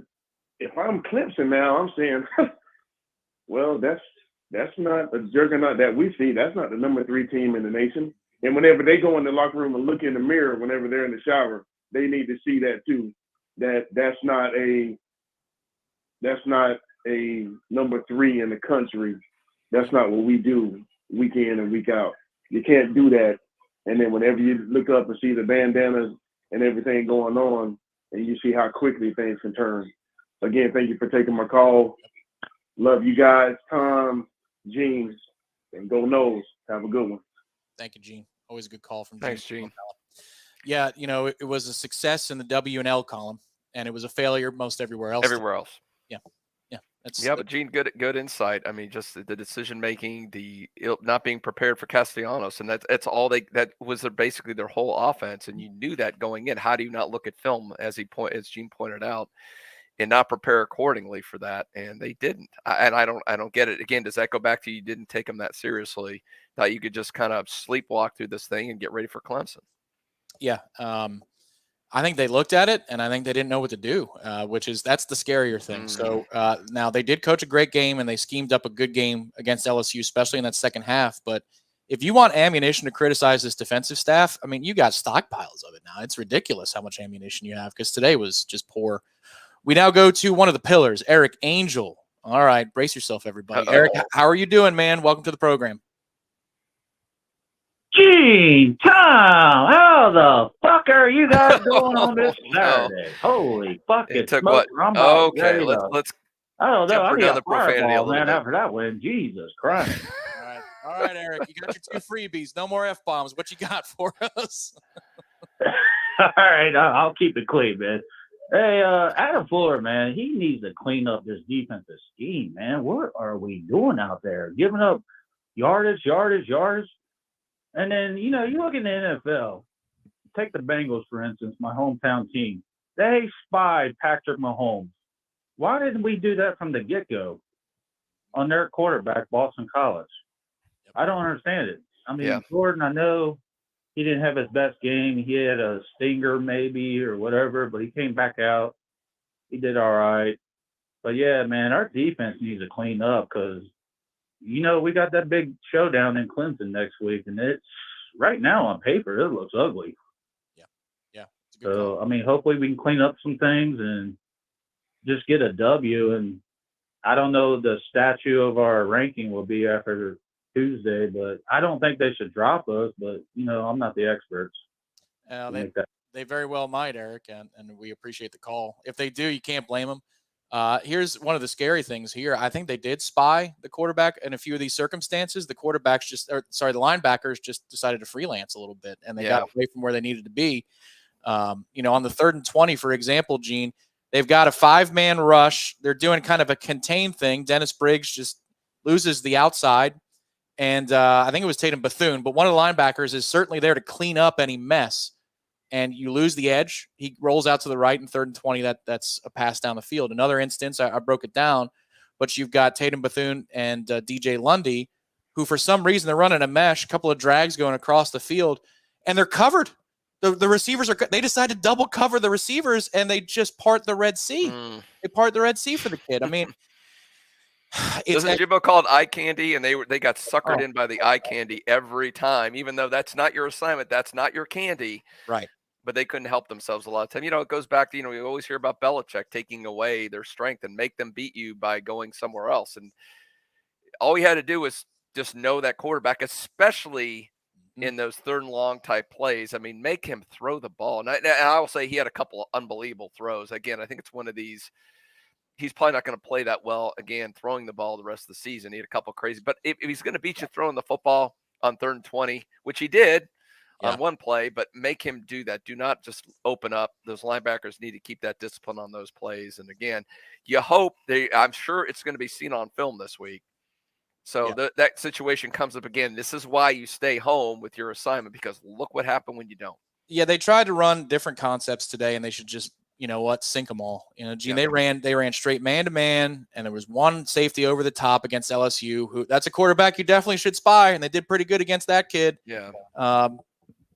Speaker 8: if I'm Clemson now, I'm saying, well, that's not a juggernaut that we see. That's not the number 3 team in the nation. And whenever they go in the locker room and look in the mirror, whenever they're in the shower, they need to see that too. That's not a number 3 in the country. That's not what we do week in and week out. You can't do that And then whenever you look up and see the bandanas and everything going on, and you see how quickly things can turn. Again, thank you for taking my call. Love you guys, Tom, Gene, and go Noles. Have a good one.
Speaker 1: Thank you, Gene. Always a good call from Gene.
Speaker 2: Thanks, Gene.
Speaker 1: Yeah, it was a success in the W and L column, and it was a failure most everywhere else.
Speaker 2: Everywhere else.
Speaker 1: Yeah.
Speaker 2: But Gene, good insight. I mean, just the decision making, not being prepared for Castellanos, and that's all that was basically their whole offense. And you knew that going in. How do you not look at film, as Gene pointed out, and not prepare accordingly for that? And they didn't. I don't get it. Again, does that go back to you didn't take them that seriously? Thought you could just kind of sleepwalk through this thing and get ready for Clemson?
Speaker 1: Yeah. I think they looked at it, and I think they didn't know what to do, that's the scarier thing. So now they did coach a great game, and they schemed up a good game against LSU, especially in that second half. But if you want ammunition to criticize this defensive staff, I mean, you got stockpiles of it now. It's ridiculous how much ammunition you have, because today was just poor. We now go to one of the pillars, Eric Angel. All right, brace yourself, everybody. Eric, how are you doing, man? Welcome to the program.
Speaker 9: Gee, Tom, how the fuck are you guys doing on this Saturday? Holy fucking
Speaker 2: It took
Speaker 9: smoke.
Speaker 2: what? Okay, let's
Speaker 9: I don't know. I need
Speaker 2: another
Speaker 9: a
Speaker 2: profanity a
Speaker 9: fireball,
Speaker 2: little
Speaker 9: man,
Speaker 2: bit.
Speaker 9: after that win. Jesus Christ.
Speaker 1: All right, Eric, you got your 2 freebies. No more F-bombs. What you got for us?
Speaker 9: All right, I'll keep it clean, man. Hey, Adam Fuller, man, he needs to clean up this defensive scheme, man. What are we doing out there? Giving up yardage. And then, you look in the NFL, take the Bengals, for instance, my hometown team. They spied Patrick Mahomes. Why didn't we do that from the get-go on their quarterback, Boston College? I don't understand it. I mean, Jordan, I know he didn't have his best game. He had a stinger maybe or whatever, but he came back out. He did all right. But, yeah, man, our defense needs to clean up because we got that big showdown in Clemson next week, and it's right now on paper, it looks ugly.
Speaker 1: Yeah.
Speaker 9: So, I mean, hopefully we can clean up some things and just get a W. And I don't know the statute of our ranking will be after Tuesday, but I don't think they should drop us. But, I'm not the experts.
Speaker 1: They very well might, Eric, and we appreciate the call. If they do, you can't blame them. Here's one of the scary things here. I think they did spy the quarterback in a few of these circumstances. The linebackers just decided to freelance a little bit, and they got away from where they needed to be. On the 3rd and 20, for example, Gene, they've got a 5-man rush. They're doing kind of a contained thing. Dennis Briggs just loses the outside, and I think it was Tatum Bethune, but one of the linebackers is certainly there to clean up any mess. And you lose the edge. He rolls out to the right in 3rd and 20. That's a pass down the field. Another instance, I broke it down, but you've got Tatum Bethune and DJ Lundy, who for some reason they're running a mesh, a couple of drags going across the field, and they're covered. The receivers they decide to double cover the receivers, and they just part the Red Sea. They part the Red Sea for the kid. I mean,
Speaker 2: doesn't Jimbo call it eye candy? And they got suckered in by the eye candy every time, even though that's not your assignment. That's not your candy.
Speaker 1: Right.
Speaker 2: But they couldn't help themselves a lot of time. It goes back to, we always hear about Belichick taking away their strength and make them beat you by going somewhere else. And all he had to do was just know that quarterback, especially in those 3rd and long type plays. I mean, make him throw the ball. And I will say he had a couple of unbelievable throws. Again, I think it's one of these, he's probably not going to play that well again, throwing the ball the rest of the season. He had a couple of crazy, but if he's going to beat you throwing the football on 3rd and 20, which he did, on one play, but make him do that. Do not just open up. Those linebackers need to keep that discipline on those plays. And again, you hope I'm sure it's going to be seen on film this week. So that situation comes up again. This is why you stay home with your assignment, because look what happened when you don't.
Speaker 1: Yeah, they tried to run different concepts today, and they should just, sink them all. Gene, they ran straight man-to-man, and there was one safety over the top against LSU, who that's a quarterback you definitely should spy, and they did pretty good against that kid.
Speaker 2: Yeah.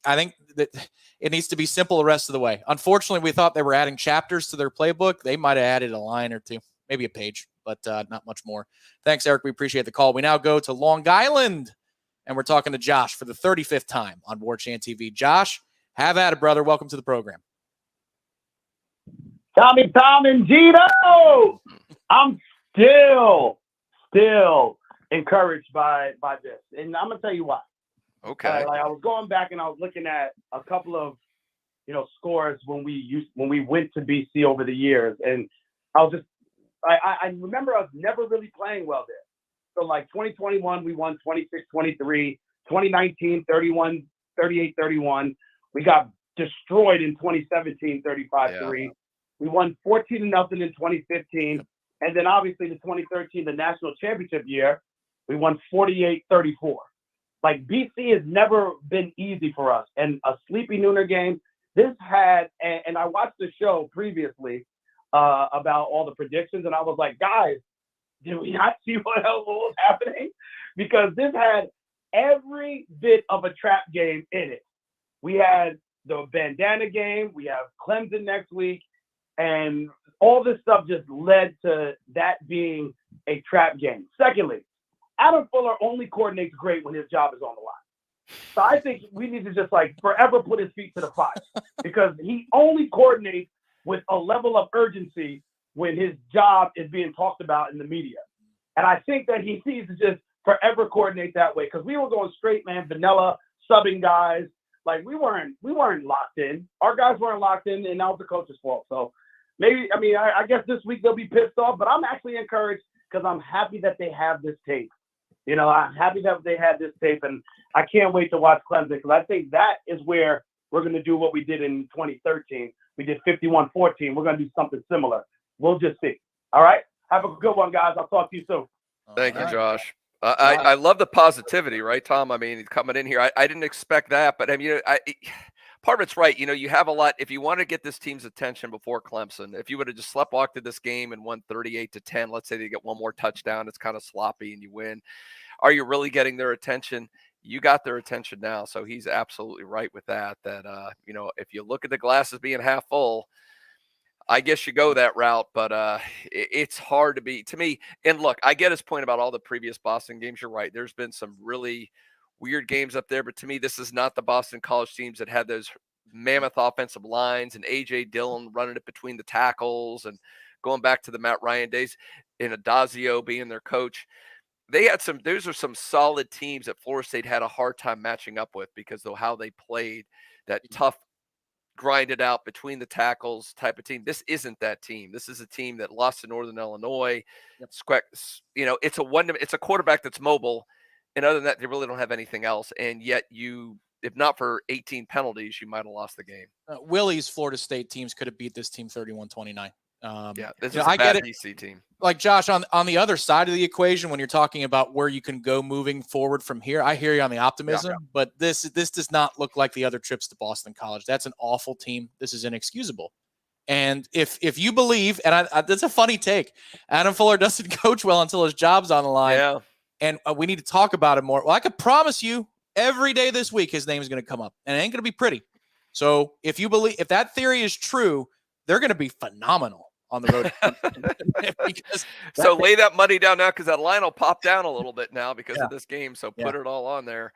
Speaker 1: I think that it needs to be simple the rest of the way. Unfortunately, we thought they were adding chapters to their playbook. They might have added a line or two, maybe a page, but not much more. Thanks, Eric. We appreciate the call. We now go to Long Island, and we're talking to Josh for the 35th time on Warchant TV. Josh, have at it, brother. Welcome to the program.
Speaker 9: Tom and Gino. I'm still encouraged by this. And I'm going to tell you why.
Speaker 2: Okay.
Speaker 10: Like I was going back and I was looking at a couple of, scores when we went to BC over the years, and I was just I remember us never really playing well there. So like 2021, we won 26-23. 2019, 38-31. We got destroyed in 2017, 35-3. We won 14-0 in 2015. And then obviously the 2013, the national championship year, we won 48-34. Like BC has never been easy for us. And a sleepy nooner game, this had, and I watched the show previously about all the predictions, and I was like, guys, did we not see what else was happening? Because this had every bit of a trap game in it. We had the bandana game, we have Clemson next week, and all this stuff just led to that being a trap game. Secondly, Adam Fuller only coordinates great when his job is on the line. So I think we need to just like forever put his feet to the fire because he only coordinates with a level of urgency when his job is being talked about in the media. And I think that he needs to just forever coordinate that way because we were going straight, man, vanilla, subbing guys. Like we weren't locked in. Our guys weren't locked in, and that was the coach's fault. So maybe, I guess this week they'll be pissed off, but I'm actually encouraged because I'm happy that they have this tape. I'm happy that they had this tape, and I can't wait to watch Clemson because I think that is where we're going to do what we did in 2013. We did 51-14. We're going to do something similar. We'll just see. All right? Have a good one, guys. I'll talk to you soon.
Speaker 2: Thank you, Josh. I love the positivity, right, Tom? I mean, coming in here, I didn't expect that, but part of it's right. You have a lot. If you want to get this team's attention before Clemson, if you would have just sleptwalked to this game and won 38-10, let's say they get one more touchdown, it's kind of sloppy and you win. Are you really getting their attention? You got their attention now. So he's absolutely right with that, if you look at the glasses being half full, I guess you go that route, but it's hard to me. And look, I get his point about all the previous Boston games. You're right. There's been some really weird games up there, but to me, this is not the Boston College teams that had those mammoth offensive lines and A.J. Dillon running it between the tackles and going back to the Matt Ryan days and Adazio being their coach. Those are some solid teams that Florida State had a hard time matching up with because of how they played, that tough, grinded out between the tackles type of team. This isn't that team. This is a team that lost to Northern Illinois. Yep. It's a quarterback that's mobile. And other than that, they really don't have anything else. And yet if not for 18 penalties, you might have lost the game.
Speaker 1: Willie's Florida State teams could have beat this team 31-29.
Speaker 2: This is a bad BC team.
Speaker 1: Like Josh, on the other side of the equation, when you're talking about where you can go moving forward from here, I hear you on the optimism, but this does not look like the other trips to Boston College. That's an awful team. This is inexcusable. And if you believe, and that's a funny take, Adam Fuller doesn't coach well until his job's on the line.
Speaker 2: Yeah.
Speaker 1: And we need to talk about it more. Well, I could promise you every day this week his name is going to come up, and it ain't going to be pretty. So if that theory is true, they're going to be phenomenal on the road.
Speaker 2: So lay that money down now because that line will pop down a little bit now because of this game. So put it all on there.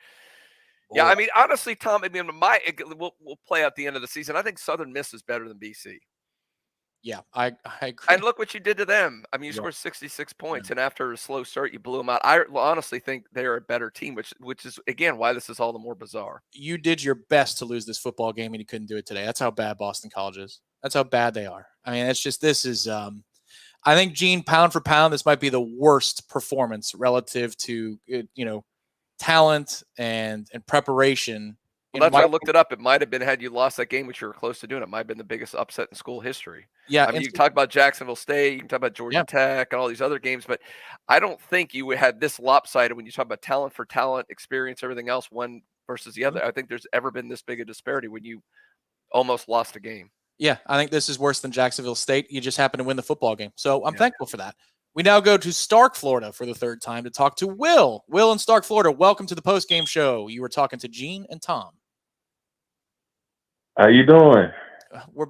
Speaker 2: Boy. Yeah, honestly, Tom, we'll play out the end of the season. I think Southern Miss is better than BC.
Speaker 1: Yeah, I agree.
Speaker 2: And look what you did to them. You scored 66 points, and after a slow start, you blew them out. I honestly think they're a better team, which is, again, why this is all the more bizarre.
Speaker 1: You did your best to lose this football game, and you couldn't do it today. That's how bad Boston College is. That's how bad they are. This is I think, Gene, pound for pound, this might be the worst performance relative to, talent and preparation.
Speaker 2: Well, that's why I looked it up. It might have been, had you lost that game, which you were close to doing, it might have been the biggest upset in school history.
Speaker 1: Yeah.
Speaker 2: You can talk about Jacksonville State, you can talk about Georgia Tech and all these other games, but I don't think you had this lopsided when you talk about talent for talent, experience, everything else, one versus the other. I think there's ever been this big a disparity when you almost lost a game.
Speaker 1: Yeah, I think this is worse than Jacksonville State. You just happened to win the football game. So I'm thankful for that. We now go to Stark, Florida for the third time to talk to Will. Will in Stark, Florida, welcome to the postgame show. You were talking to Gene and Tom.
Speaker 11: How you doing?
Speaker 1: We're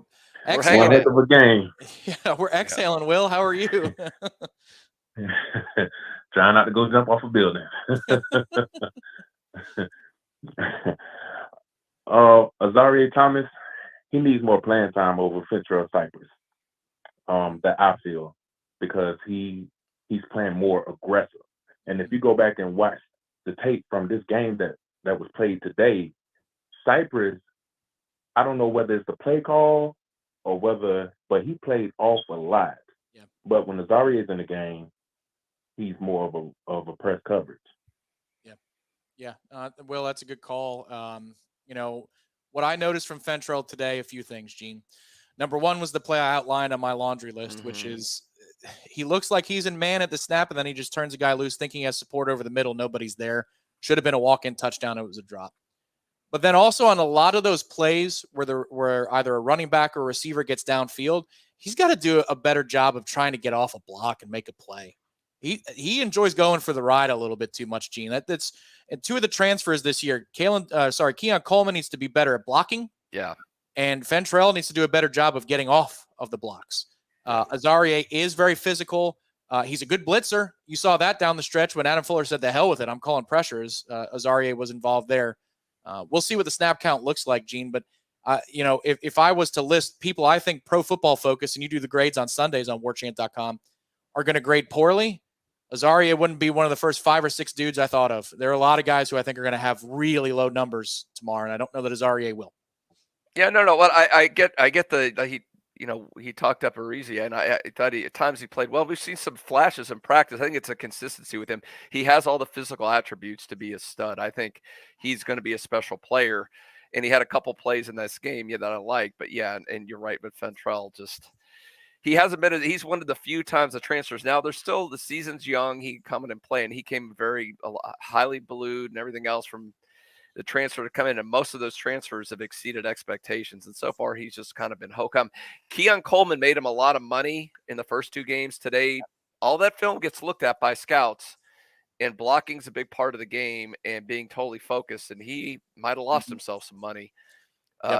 Speaker 2: exhaling.
Speaker 11: One heck of a game.
Speaker 1: Yeah, we're exhaling, Will. How are you?
Speaker 11: Trying not to go jump off a building. Azaria Thomas, he needs more playing time over Fentrell Cypress. That I feel, because he's playing more aggressive. And if you go back and watch the tape from this game that that was played today, Cypress, I don't know whether it's the play call or but he played off a lot.
Speaker 1: Yeah.
Speaker 11: But when Azaria is in the game, he's more of a press coverage.
Speaker 1: Yeah. Will, that's a good call. What I noticed from Fentrell today, a few things, Gene. Number one was the play I outlined on my laundry list, which is he looks like he's in man at the snap, and then he just turns a guy loose thinking he has support over the middle. Nobody's there. Should have been a walk-in touchdown. It was a drop. But then also on a lot of those plays where either a running back or a receiver gets downfield, he's got to do a better job of trying to get off a block and make a play. He enjoys going for the ride a little bit too much, Gene. That's and two of the transfers this year. Keon Coleman needs to be better at blocking.
Speaker 2: Yeah.
Speaker 1: And Fentrell needs to do a better job of getting off of the blocks. Azaria is very physical. He's a good blitzer. You saw that down the stretch when Adam Fuller said, "The hell with it, I'm calling pressures." Azaria was involved there. We'll see what the snap count looks like, Gene. But if I was to list people I think Pro Football Focus, and you do the grades on Sundays on Warchant.com, are going to grade poorly, Azaria wouldn't be one of the first 5 or 6 dudes I thought of. There are a lot of guys who I think are going to have really low numbers tomorrow, and I don't know that Azaria will.
Speaker 2: Yeah, no. Well, I get he talked up Arizia, and I thought at times he played well. We've seen some flashes in practice. I think it's a consistency with him. He has all the physical attributes to be a stud. I think he's going to be a special player, and he had a couple plays in this game that I like. But yeah, and you're right, but Fentrell just. He hasn't been. He's one of the few times the transfers. Now there's still the season's young. He can come in and play, and he came very highly blued and everything else from the transfer to come in. And most of those transfers have exceeded expectations. And so far, he's just kind of been hokum. Keon Coleman made him a lot of money in the first 2 games today. All that film gets looked at by scouts, and blocking's a big part of the game and being totally focused. And he might have lost himself some money.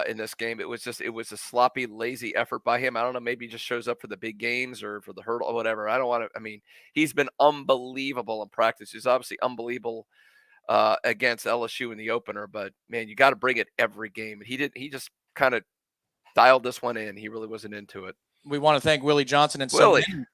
Speaker 2: In this game. It was a sloppy, lazy effort by him. I don't know. Maybe he just shows up for the big games or for the hurdle or whatever. He's been unbelievable in practice. He's obviously unbelievable against LSU in the opener, but man, you got to bring it every game. He just kind of dialed this one in. He really wasn't into it.
Speaker 1: We want to thank Willie Johnson and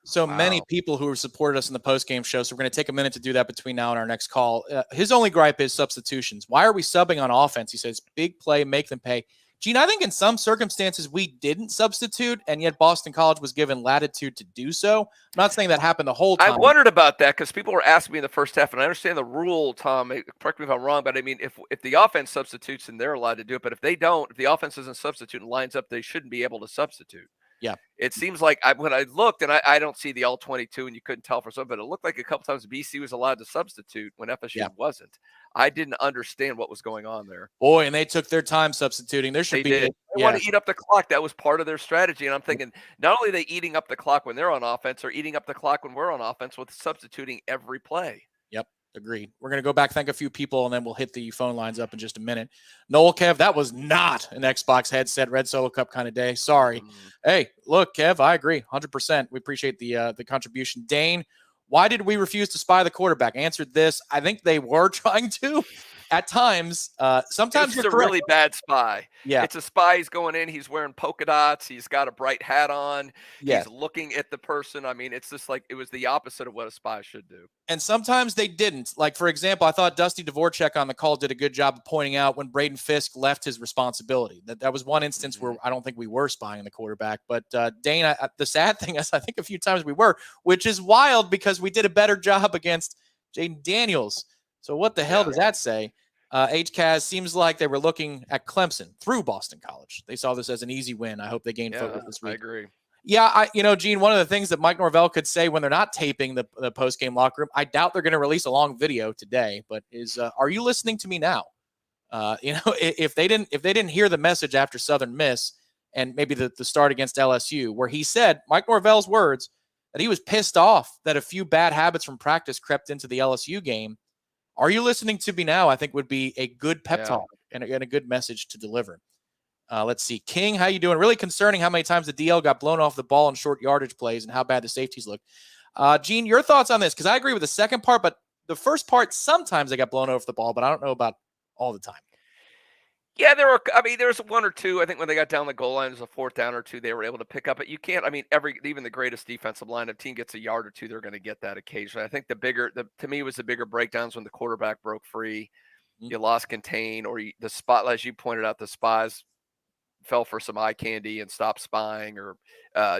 Speaker 1: so many people who have supported us in the post-game show. So we're going to take a minute to do that between now and our next call. His only gripe is substitutions. Why are we subbing on offense? He says, big play, make them pay. Gene, I think in some circumstances we didn't substitute, and yet Boston College was given latitude to do so. I'm not saying that happened the whole time.
Speaker 2: I wondered about that because people were asking me in the first half, and I understand the rule, Tom. Correct me if I'm wrong, but I mean, if the offense substitutes, then they're allowed to do it. But if they don't, if the offense doesn't substitute and lines up, they shouldn't be able to substitute.
Speaker 1: Yeah.
Speaker 2: It seems like when I looked, and I don't see the all 22, and you couldn't tell for some, but it looked like a couple times BC was allowed to substitute when FSU wasn't. I didn't understand what was going on there.
Speaker 1: Boy, and they took their time substituting. They
Speaker 2: did. They want to eat up the clock. That was part of their strategy. And I'm thinking, not only are they eating up the clock when they're on offense, they're eating up the clock when we're on offense with substituting every play.
Speaker 1: Yep. Agreed. We're going to go back, thank a few people, and then we'll hit the phone lines up in just a minute. Noel, Kev, that was not an Xbox headset, Red Solo Cup kind of day. Sorry. Hey, look, Kev, I agree 100%. We appreciate the contribution. Dane, why did we refuse to spy the quarterback? Answered this. I think they were trying to at times. Sometimes
Speaker 2: it's a really bad spy.
Speaker 1: Yeah.
Speaker 2: It's a spy. He's going in. He's wearing polka dots. He's got a bright hat on.
Speaker 1: Yeah.
Speaker 2: He's looking at the person. I mean, it's just like it was the opposite of what a spy should do.
Speaker 1: And sometimes they didn't. Like, for example, I thought Dusty Dvorak on the call did a good job of pointing out when Braden Fisk left his responsibility. That was one instance where I don't think we were spying the quarterback. But Dane, the sad thing is I think a few times we were, which is wild because we did a better job against Jaden Daniels. So what the hell does that say? HCAS seems like they were looking at Clemson through Boston College. They saw this as an easy win. I hope they gain focus this week.
Speaker 2: I agree.
Speaker 1: Yeah, Gene, one of the things that Mike Norvell could say when they're not taping the post-game locker room, I doubt they're going to release a long video today, but are you listening to me now? If they didn't hear the message after Southern Miss and maybe the start against LSU, where he said, Mike Norvell's words, that he was pissed off that a few bad habits from practice crept into the LSU game. Are you listening to me now? I think would be a good pep talk and a good message to deliver. Let's see. King, how you doing? Really concerning how many times the DL got blown off the ball in short yardage plays and how bad the safeties looked. Gene, your thoughts on this? Because I agree with the second part, but the first part, sometimes they got blown off the ball, but I don't know about all the time.
Speaker 2: Yeah, there's one or two. I think when they got down the goal line, there's a fourth down or two they were able to pick up. But you can't. I mean, even the greatest defensive line, if a team gets a yard or two, they're going to get that occasionally. I think to me was the bigger breakdowns when the quarterback broke free. you lost contain, or the spot, as you pointed out, the spies fell for some eye candy and stopped spying, or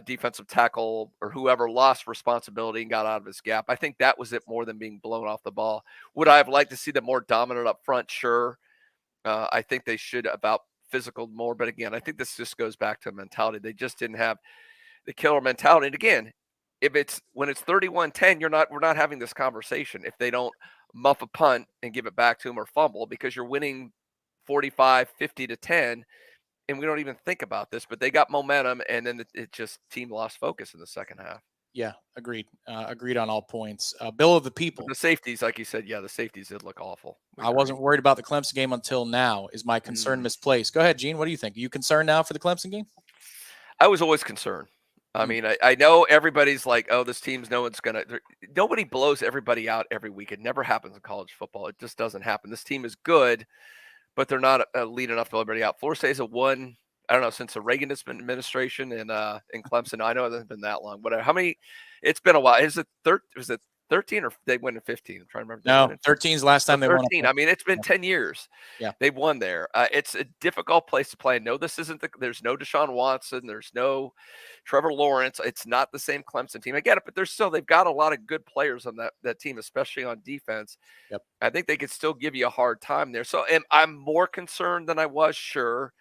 Speaker 2: defensive tackle or whoever lost responsibility and got out of his gap. I think that was it more than being blown off the ball. Would I have liked to see them more dominant up front? Sure. I think they should have out physical more. But again, I think this just goes back to mentality. They just didn't have the killer mentality. And again, when it's 31-10, we're not having this conversation if they don't muff a punt and give it back to them or fumble, because you're winning 45-50-10. And we don't even think about this, but they got momentum, and then it just team lost focus in the second half.
Speaker 1: Yeah, agreed. Agreed on all points. Bill of the people.
Speaker 2: But the safeties, like you said, the safeties did look awful.
Speaker 1: I wasn't worried about the Clemson game until now. Is my concern misplaced? Go ahead, Gene. What do you think? Are you concerned now for the Clemson game?
Speaker 2: I was always concerned. I mean, I know everybody's like, oh, this team's nobody blows everybody out every week. It never happens in college football. It just doesn't happen. This team is good, but they're not elite enough to blow everybody out. Florida State has won, I don't know, since the Reagan administration in Clemson. I know it hasn't been that long. Whatever. How many? It's been a while. Was it 13 or they went in 15? I'm trying to remember.
Speaker 1: No, 13 is last time they won.
Speaker 2: 13. I mean, it's been 10 years.
Speaker 1: Yeah,
Speaker 2: they've won there. It's a difficult place to play. No, this isn't. There's no Deshaun Watson. There's no Trevor Lawrence. It's not the same Clemson team. I get it, but they've got a lot of good players on that team, especially on defense.
Speaker 1: Yep.
Speaker 2: I think they could still give you a hard time there. So I'm more concerned than I was, sure,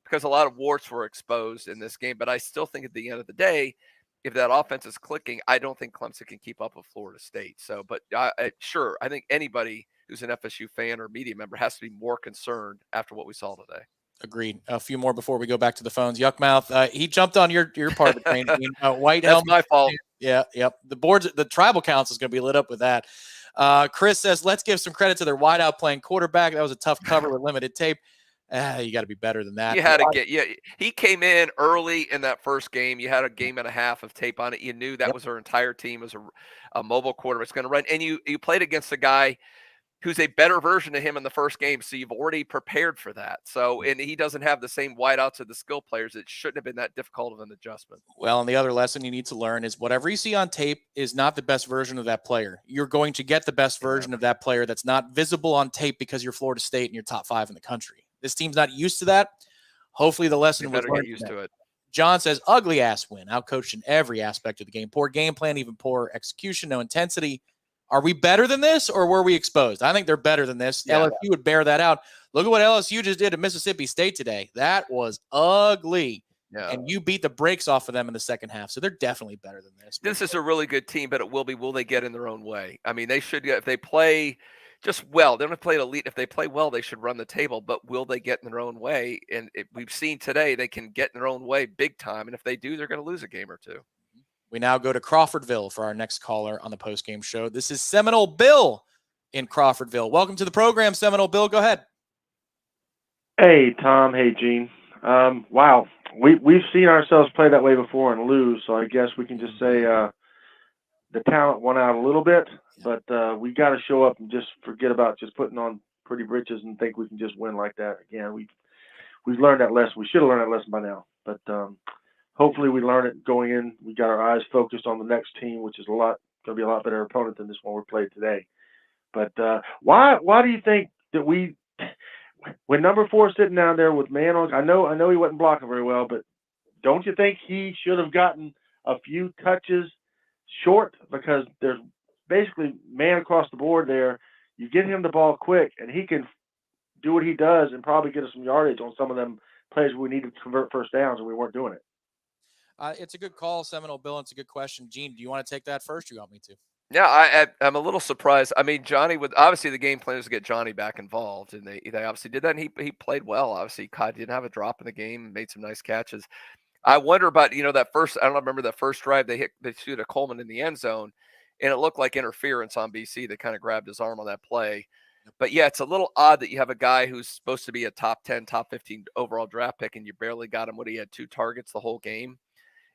Speaker 2: because a lot of warts were exposed in this game. But I still think at the end of the day, if that offense is clicking, I don't think Clemson can keep up with Florida State. So, but sure, I think anybody who's an FSU fan or media member has to be more concerned after what we saw today.
Speaker 1: Agreed. A few more before we go back to the phones. Yuckmouth, he jumped on your part of the train. White
Speaker 2: That's
Speaker 1: helmet.
Speaker 2: my fault.
Speaker 1: Yeah, yep. The tribal council is going to be lit up with that. Chris says, let's give some credit to their wideout playing quarterback. That was a tough cover with limited tape. You got to be better than that.
Speaker 2: You had to he came in early in that first game. You had a game and a half of tape on it. You knew that was our entire team was a mobile quarterback going to run. And you played against a guy who's a better version of him in the first game. So you've already prepared for that. So, and he doesn't have the same wideouts of the skill players. It shouldn't have been that difficult of an adjustment.
Speaker 1: Well, and the other lesson you need to learn is whatever you see on tape is not the best version of that player. You're going to get the best version of that player that's not visible on tape because you're Florida State and you're top 5 in the country. This team's not used to that. Hopefully the lesson was
Speaker 2: get used to it.
Speaker 1: John says, ugly ass win, outcoached in every aspect of the game. Poor game plan, even poor execution, no intensity. Are we better than this, or were we exposed? I think they're better than this.
Speaker 2: Yeah.
Speaker 1: LSU would bear that out. Look at what LSU just did to Mississippi State today. That was ugly.
Speaker 2: Yeah.
Speaker 1: And you beat the brakes off of them in the second half. So they're definitely better than this.
Speaker 2: This is a really good team, but will they get in their own way? I mean, they should get, if they play just well, they don't play elite. If they play well, they should run the table, but will they get in their own way? And we've seen today, they can get in their own way big time. And if they do, they're going to lose a game or two.
Speaker 1: We now go to Crawfordville for our next caller on the postgame show. This is Seminole Bill in Crawfordville. Welcome to the program, Seminole Bill. Go ahead.
Speaker 12: Hey, Tom. Hey, Gene. Wow. We've seen ourselves play that way before and lose, so I guess we can just say the talent won out a little bit, but we got to show up and just forget about just putting on pretty britches and think we can just win like that again. We've learned that lesson. We should have learned that lesson by now, but hopefully we learn it going in. We got our eyes focused on the next team, which is going to be a lot better opponent than this one we played today. But why do you think that when number 4 is sitting down there with man on, I know he wasn't blocking very well, but don't you think he should have gotten a few touches short, because there's basically man across the board there. You get him the ball quick, and he can do what he does and probably get us some yardage on some of them plays where we need to convert first downs, and we weren't doing it.
Speaker 1: It's a good call, Seminole Bill. It's a good question. Gene, do you want to take that first, or you want me to?
Speaker 2: Yeah, I'm a little surprised. I mean, Johnny obviously the game plan was to get Johnny back involved, and they obviously did that, and he played well. Obviously, Kai didn't have a drop in the game, made some nice catches. I wonder about, that first, I don't remember that first drive they shoot a Coleman in the end zone, and it looked like interference on BC. They kind of grabbed his arm on that play. But yeah, it's a little odd that you have a guy who's supposed to be a top 10, top 15 overall draft pick, and you barely got him when he had 2 targets the whole game.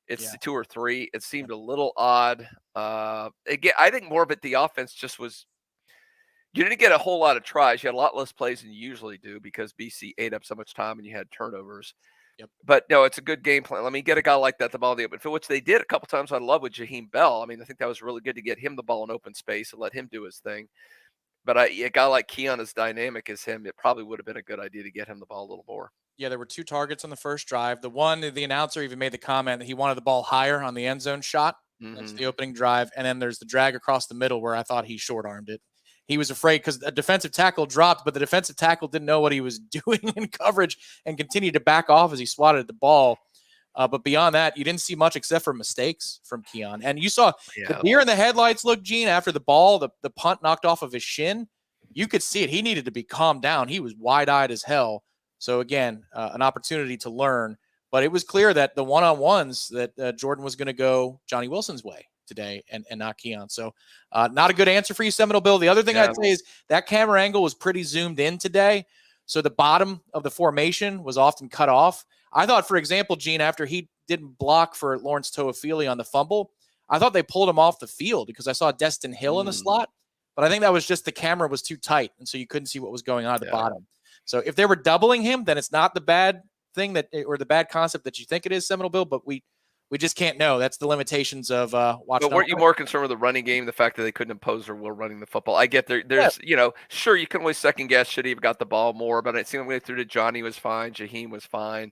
Speaker 2: It's 2 or 3. It seemed a little odd. Again, I think more of it, the offense just was, you didn't get a whole lot of tries. You had a lot less plays than you usually do because BC ate up so much time and you had turnovers.
Speaker 1: Yep.
Speaker 2: But no, it's a good game plan. Let me get a guy like that the ball in the open field, which they did a couple times. I love with Jaheim Bell. I mean, I think that was really good to get him the ball in open space and let him do his thing. But a guy like Keon, as dynamic as him, it probably would have been a good idea to get him the ball a little more.
Speaker 1: Yeah, there were 2 targets on the first drive. The one, the announcer even made the comment that he wanted the ball higher on the end zone shot. That's the opening drive. And then there's the drag across the middle where I thought he short-armed it. He was afraid because a defensive tackle dropped, but the defensive tackle didn't know what he was doing in coverage and continued to back off as he swatted at the ball. But beyond that, you didn't see much except for mistakes from Keon. And you saw the deer in the headlights look, Gene, after the ball, the punt knocked off of his shin. You could see it. He needed to be calmed down. He was wide-eyed as hell. So, again, an opportunity to learn. But it was clear that the one-on-ones that Jordan was going to go Johnny Wilson's way today and not Keon. So, not a good answer for you, Seminole Bill. The other thing I'd say is that camera angle was pretty zoomed in today. So the bottom of the formation was often cut off. I thought, for example, Gene, after he didn't block for Lawrence Toafili on the fumble, I thought they pulled him off the field because I saw Destin Hill in the slot. But I think that was just the camera was too tight, and so you couldn't see what was going on at the bottom. So if they were doubling him, then it's not the bad thing or the bad concept that you think it is, Seminole Bill, but we just can't know. That's the limitations of watching.
Speaker 2: But weren't you more concerned with the running game, the fact that they couldn't impose their will running the football? I get there's sure, you can always second guess, should he have got the ball more, but it seemed like through to Johnny was fine, Jaheim was fine.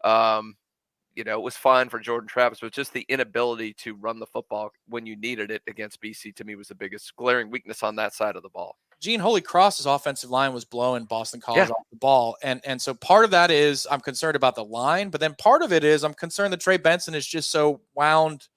Speaker 2: It was fine for Jordan Travis, but just the inability to run the football when you needed it against BC, to me, was the biggest glaring weakness on that side of the ball.
Speaker 1: Gene, Holy Cross's offensive line was blowing Boston College off the ball. And so part of that is I'm concerned about the line, but then part of it is I'm concerned that Trey Benson is just so wound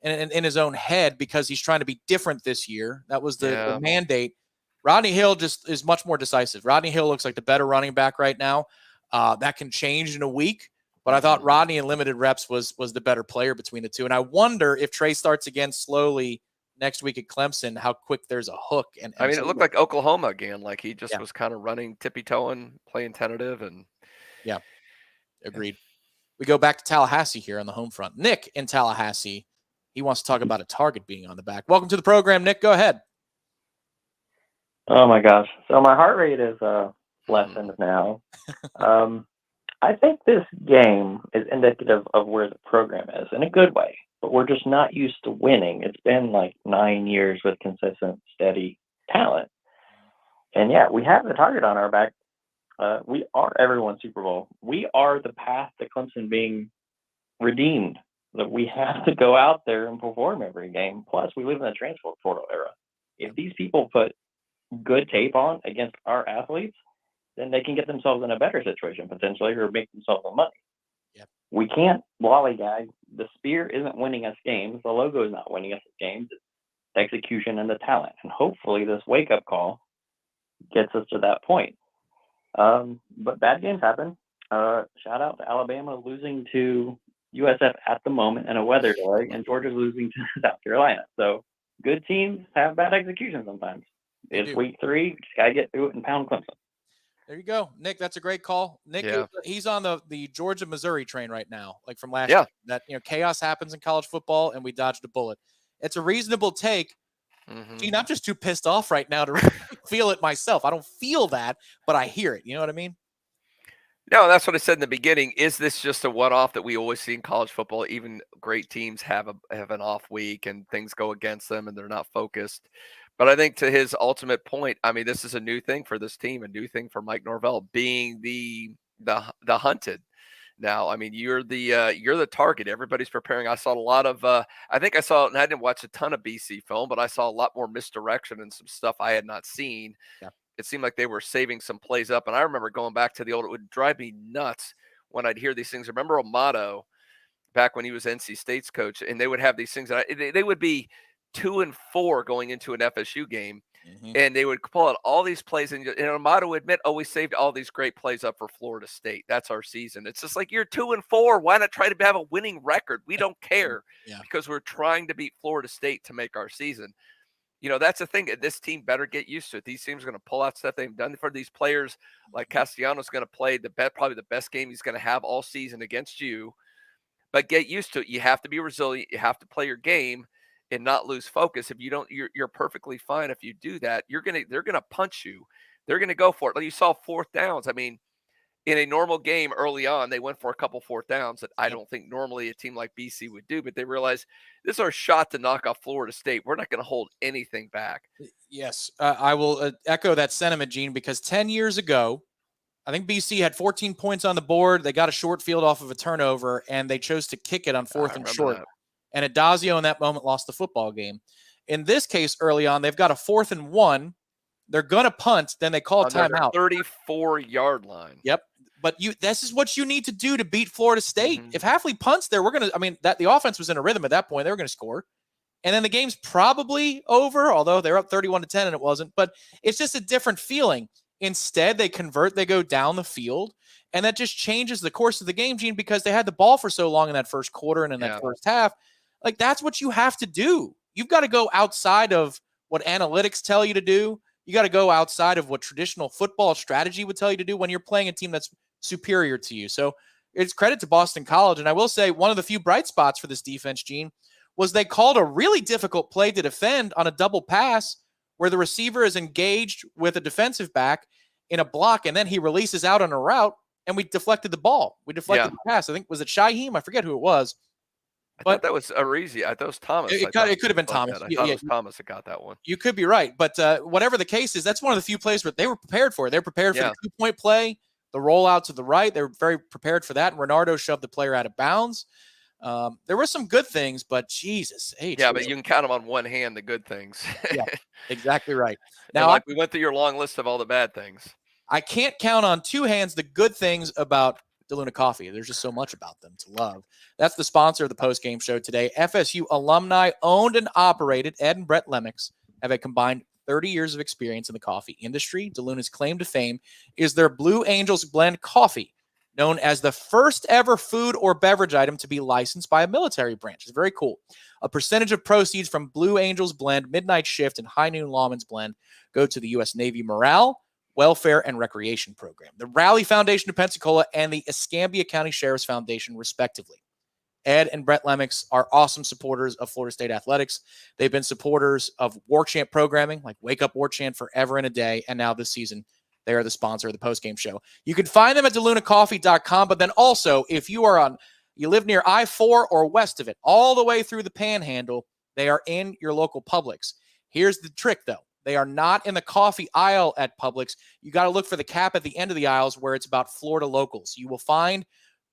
Speaker 1: in his own head because he's trying to be different this year. That was the mandate. Rodney Hill just is much more decisive. Rodney Hill looks like the better running back right now. That can change in a week, but I thought Rodney in limited reps was the better player between the two. And I wonder if Trey starts again slowly next week at Clemson, how quick there's a hook. And
Speaker 2: I mean, it looked like Oklahoma again. Like he just was kind of running, tippy-toeing, playing tentative. And
Speaker 1: agreed. We go back to Tallahassee here on the home front. Nick in Tallahassee, he wants to talk about a target being on the back. Welcome to the program, Nick. Go ahead.
Speaker 13: Oh my gosh. So my heart rate is lessened now. I think this game is indicative of where the program is in a good way, but we're just not used to winning. It's been like 9 years with consistent, steady talent. And we have the target on our back. We are everyone's Super Bowl. We are the path to Clemson being redeemed. That we have to go out there and perform every game. Plus, we live in the transfer portal era. If these people put good tape on against our athletes, then they can get themselves in a better situation potentially, or make themselves some money.
Speaker 1: Yep.
Speaker 13: We can't lollygag. The spear isn't winning us games. The logo is not winning us games. It's execution and the talent. And hopefully this wake-up call gets us to that point. But bad games happen. Shout out to Alabama losing to USF at the moment in a weather delay, and Georgia's losing to South Carolina. So good teams have bad execution sometimes. It's week 3. Just got to get through it and pound Clemson.
Speaker 1: There you go, Nick. That's a great call. Nick, he's on the Georgia-Missouri train right now, like from last year. That chaos happens in college football, and we dodged a bullet. It's a reasonable take. Gene, I'm just too pissed off right now to feel it myself. I don't feel that, but I hear it. You know what I mean?
Speaker 2: No, that's what I said in the beginning. Is this just a one-off that we always see in college football? Even great teams have an off week and things go against them and they're not focused. But I think to his ultimate point, I mean, this is a new thing for this team, a new thing for Mike Norvell, being the hunted. Now, I mean, you're the target. Everybody's preparing. I saw a lot of I didn't watch a ton of BC film, but I saw a lot more misdirection and some stuff I had not seen. Yeah. It seemed like they were saving some plays up. And I remember going back to it would drive me nuts when I'd hear these things. Remember Amato back when he was NC State's coach, and they would have these things that they would be 2-4 going into an FSU game, and they would pull out all these plays, and Amato would admit, we saved all these great plays up for Florida State. That's our season. It's just like, you're 2-4. Why not try to have a winning record? We don't care because we're trying to beat Florida State to make our season. That's the thing. This team better get used to it. These teams are going to pull out stuff they've done for these players. Like Castellanos going to play probably the best game he's going to have all season against you. But get used to it. You have to be resilient. You have to play your game and not lose focus. If you don't, you're perfectly fine. If you do that, they're gonna punch you. They're gonna go for it. Like you saw 4th downs. I mean, in a normal game early on, they went for a couple fourth downs that I don't think normally a team like BC would do, but they realized this is our shot to knock off Florida State. We're not going to hold anything back.
Speaker 1: Yes, I will echo that sentiment, Gene, because 10 years ago, I think BC had 14 points on the board. They got a short field off of a turnover, and they chose to kick it on fourth and short.
Speaker 2: That.
Speaker 1: And Adazio in that moment lost the football game. In this case, early on, they've got a 4th and 1. They're going to punt. Then they call a timeout.
Speaker 2: 34-yard line.
Speaker 1: Yep. But this is what you need to do to beat Florida State. If Hafley punts there, the offense was in a rhythm at that point. They were going to score. And then the game's probably over, although they're up 31-10 and it wasn't. But it's just a different feeling. Instead, they convert, they go down the field, and that just changes the course of the game, Gene, because they had the ball for so long in that first quarter and in that first half. Like, that's what you have to do. You've got to go outside of what analytics tell you to do. You got to go outside of what traditional football strategy would tell you to do when you're playing a team that's superior to you. So it's credit to Boston College. And I will say one of the few bright spots for this defense, Gene, was they called a really difficult play to defend on a double pass where the receiver is engaged with a defensive back in a block, and then he releases out on a route, and we deflected the ball. We deflected the pass. I think, was it Shaheem? I forget who it was.
Speaker 2: I thought that was Arizi. I thought it was Thomas.
Speaker 1: It could have been Thomas.
Speaker 2: I thought it was Thomas that got that one.
Speaker 1: You could be right. But whatever the case is, that's one of the few plays where they were prepared for it. They were prepared for the 2-point play, the rollout to the right. They were very prepared for that. And Renardo shoved the player out of bounds. There were some good things, but Jesus.
Speaker 2: But you can count them on one hand, the good things.
Speaker 1: Yeah, exactly right. Now,
Speaker 2: like we went through your long list of all the bad things.
Speaker 1: I can't count on two hands the good things about DeLuna Coffee. There's just so much about them to love. That's the sponsor of the post-game show today. FSU alumni owned and operated, Ed and Brett Lemmix, have a combined 30 years of experience in the coffee industry. DeLuna's claim to fame is their Blue Angels blend coffee, known as the first ever food or beverage item to be licensed by a military branch. It's very cool. A percentage of proceeds from Blue Angels blend, Midnight Shift, and High Noon Lawman's blend go to the U.S. Navy Morale, Welfare, and Recreation Program, the Raleigh Foundation of Pensacola, and the Escambia County Sheriff's Foundation, respectively. Ed and Brett Lemmix are awesome supporters of Florida State athletics. They've been supporters of Warchant programming, like Wake Up Warchant forever and a day, and now this season, they are the sponsor of the postgame show. You can find them at DeLunaCoffee.com, but then also, if you live near I-4 or west of it, all the way through the Panhandle, they are in your local Publix. Here's the trick, though. They are not in the coffee aisle at Publix. You got to look for the cap at the end of the aisles where it's about Florida locals. You will find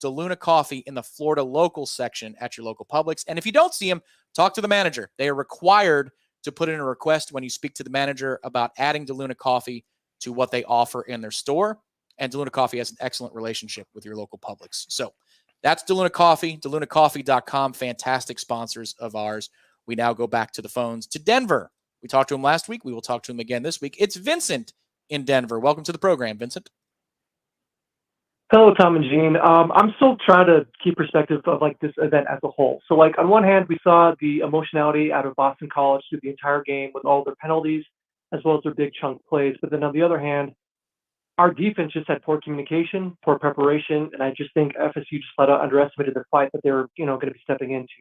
Speaker 1: DeLuna Coffee in the Florida locals section at your local Publix. And if you don't see them, talk to the manager. They are required to put in a request when you speak to the manager about adding DeLuna Coffee to what they offer in their store. And DeLuna Coffee has an excellent relationship with your local Publix. So that's DeLuna Coffee, DeLunaCoffee.com. Fantastic sponsors of ours. We now go back to the phones to Denver. We talked to him last week. We will talk to him again this week. It's Vincent in Denver. Welcome to the program, Vincent.
Speaker 14: Hello, Tom and Gene. I'm still trying to keep perspective of like this event as a whole. So like on one hand, we saw the emotionality out of Boston College through the entire game with all their penalties as well as their big chunk plays. But then on the other hand, our defense just had poor communication, poor preparation, and I just think FSU just flat out underestimated the fight that they were, going to be stepping into.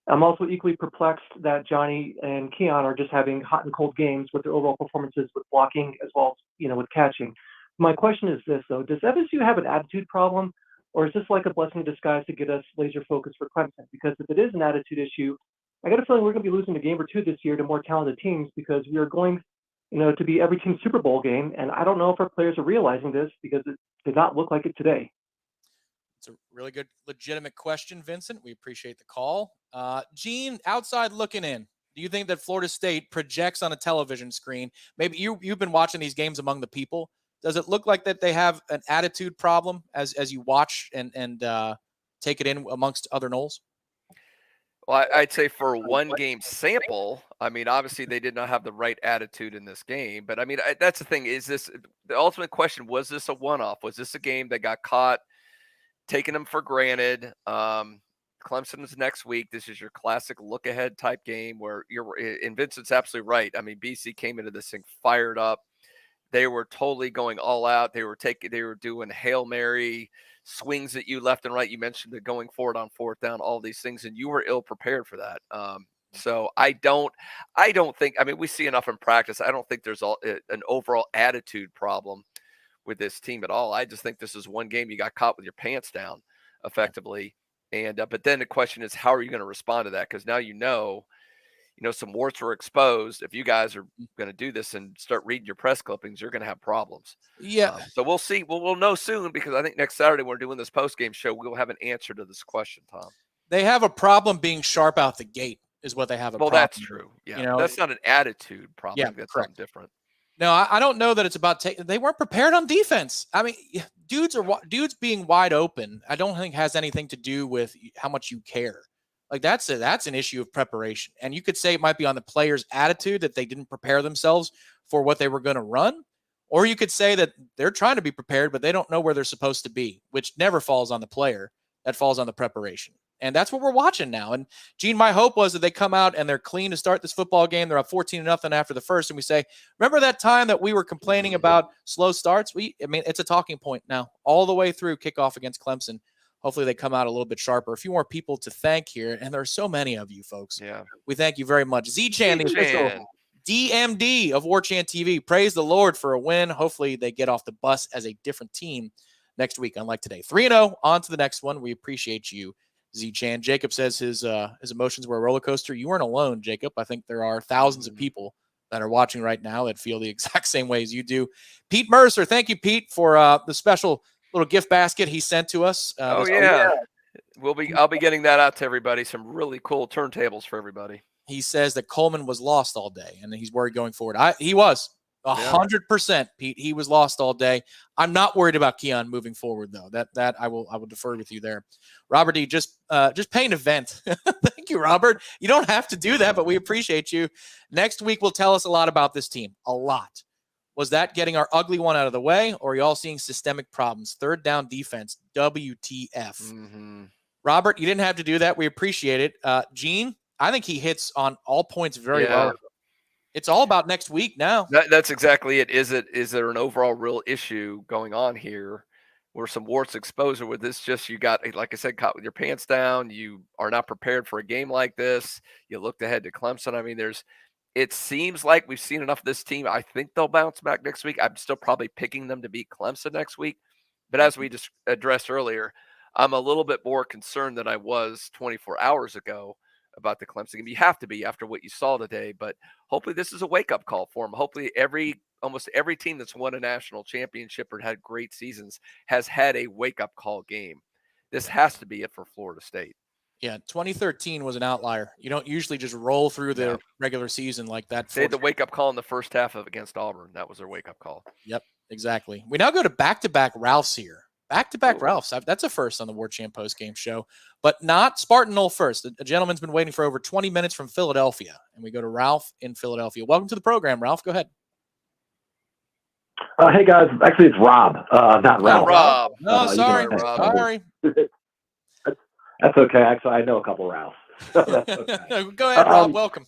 Speaker 14: I'm also equally perplexed that Johnny and Keon are just having hot and cold games with their overall performances with blocking as well as, with catching. My question is this, though. Does FSU have an attitude problem, or is this like a blessing in disguise to get us laser focused for Clemson? Because if it is an attitude issue, I got a feeling we're going to be losing a game or two this year to more talented teams because we are going, to be every team's Super Bowl game. And I don't know if our players are realizing this because it did not look like it today.
Speaker 1: It's a really good, legitimate question, Vincent. We appreciate the call. Gene, outside looking in, do you think that Florida State projects on a television screen? Maybe you've been watching these games among the people. Does it look like that they have an attitude problem as you watch and take it in amongst other Noles?
Speaker 2: Well, I'd say for one game sample, obviously they did not have the right attitude in this game. But that's the thing. Is this the ultimate question? Was this a one-off? Was this a game that got caught taking them for granted? Clemson's next week. This is your classic look-ahead type game where and Vincent's absolutely right. BC came into this thing fired up. They were totally going all out. They were doing Hail Mary swings at you left and right. You mentioned the going forward on fourth down, all these things, and you were ill prepared for that. So I don't think, we see enough in practice. I don't think there's an overall attitude problem with this team at all. I just think this is one game you got caught with your pants down effectively. And but then the question is, how are you going to respond to that? Because now some warts were exposed. If you guys are going to do this and start reading your press clippings, you're going to have problems.
Speaker 1: Yeah.
Speaker 2: So we'll see. We'll know soon, because I think next Saturday when we're doing this post-game show, we'll have an answer to this question, Tom.
Speaker 1: They have a problem being sharp out the gate is what they have a problem.
Speaker 2: Well, that's true. Yeah. That's not an attitude problem.
Speaker 1: Yeah,
Speaker 2: That's
Speaker 1: correct.
Speaker 2: something different.
Speaker 1: No, I don't know that it's about they weren't prepared on defense. I mean, dudes being wide open, I don't think has anything to do with how much you care. Like that's an issue of preparation. And you could say it might be on the players' attitude that they didn't prepare themselves for what they were going to run. Or you could say that they're trying to be prepared, but they don't know where they're supposed to be, which never falls on the player. That falls on the preparation. And that's what we're watching now. And Gene, my hope was that they come out and they're clean to start this football game. They're up 14-0 after the first. And we say, remember that time that we were complaining about slow starts? It's a talking point now all the way through kickoff against Clemson. Hopefully they come out a little bit sharper. A few more people to thank here. And there are so many of you folks.
Speaker 2: Yeah.
Speaker 1: We thank you very much. Z-Chan, the official DMD of Warchant TV. Praise the Lord for a win. Hopefully they get off the bus as a different team next week, unlike today. 3-0, on to the next one. We appreciate you, Z-Chan. Jacob says his emotions were a roller coaster. You weren't alone, Jacob. I think there are thousands of people that are watching right now that feel the exact same way as you do. Pete Mercer, thank you, Pete, for the special little gift basket he sent to us.
Speaker 2: I'll be getting that out to everybody. Some really cool turntables for everybody.
Speaker 1: He says that Coleman was lost all day, and he's worried going forward. He was 100%, Pete. He was lost all day. I'm not worried about Keon moving forward, though. That I will defer with you there. Robert D, just pay an event. Thank you, Robert. You don't have to do that, but we appreciate you. Next week will tell us a lot about this team. A lot. Was that getting our ugly one out of the way, or are you all seeing systemic problems? Third down defense, WTF. Robert, you didn't have to do that. We appreciate it. Gene, I think he hits on all points very well. It's all about next week now.
Speaker 2: That's exactly it. Is there an overall real issue going on here where some warts exposure with this? Just you got, like I said, caught with your pants down. You are not prepared for a game like this. You looked ahead to Clemson. I mean, it seems like we've seen enough of this team. I think they'll bounce back next week. I'm still probably picking them to beat Clemson next week. But as we just addressed earlier, I'm a little bit more concerned than I was 24 hours ago about the Clemson game. You have to be after what you saw today, but hopefully this is a wake-up call for them. Hopefully almost every team that's won a national championship or had great seasons has had a wake-up call game. This has to be it for Florida State.
Speaker 1: Yeah, 2013 was an outlier. You don't usually just roll through the regular season like that.
Speaker 2: They had the wake-up call in the first half against Auburn. That was their wake-up call.
Speaker 1: Yep, exactly. We now go to back-to-back Ralphs here. Back-to-back Ralphs. That's a first on the Warchant postgame show, but not Spartan Knoll first. A gentleman's been waiting for over 20 minutes from Philadelphia, and we go to Ralph in Philadelphia. Welcome to the program, Ralph. Go ahead.
Speaker 15: Hey, guys. Actually, it's Rob, not Ralph.
Speaker 2: Rob.
Speaker 1: No, sorry.
Speaker 15: Sorry. That's okay. Actually, I know a couple Ralphs. So that's okay.
Speaker 1: Go ahead, Rob. Welcome.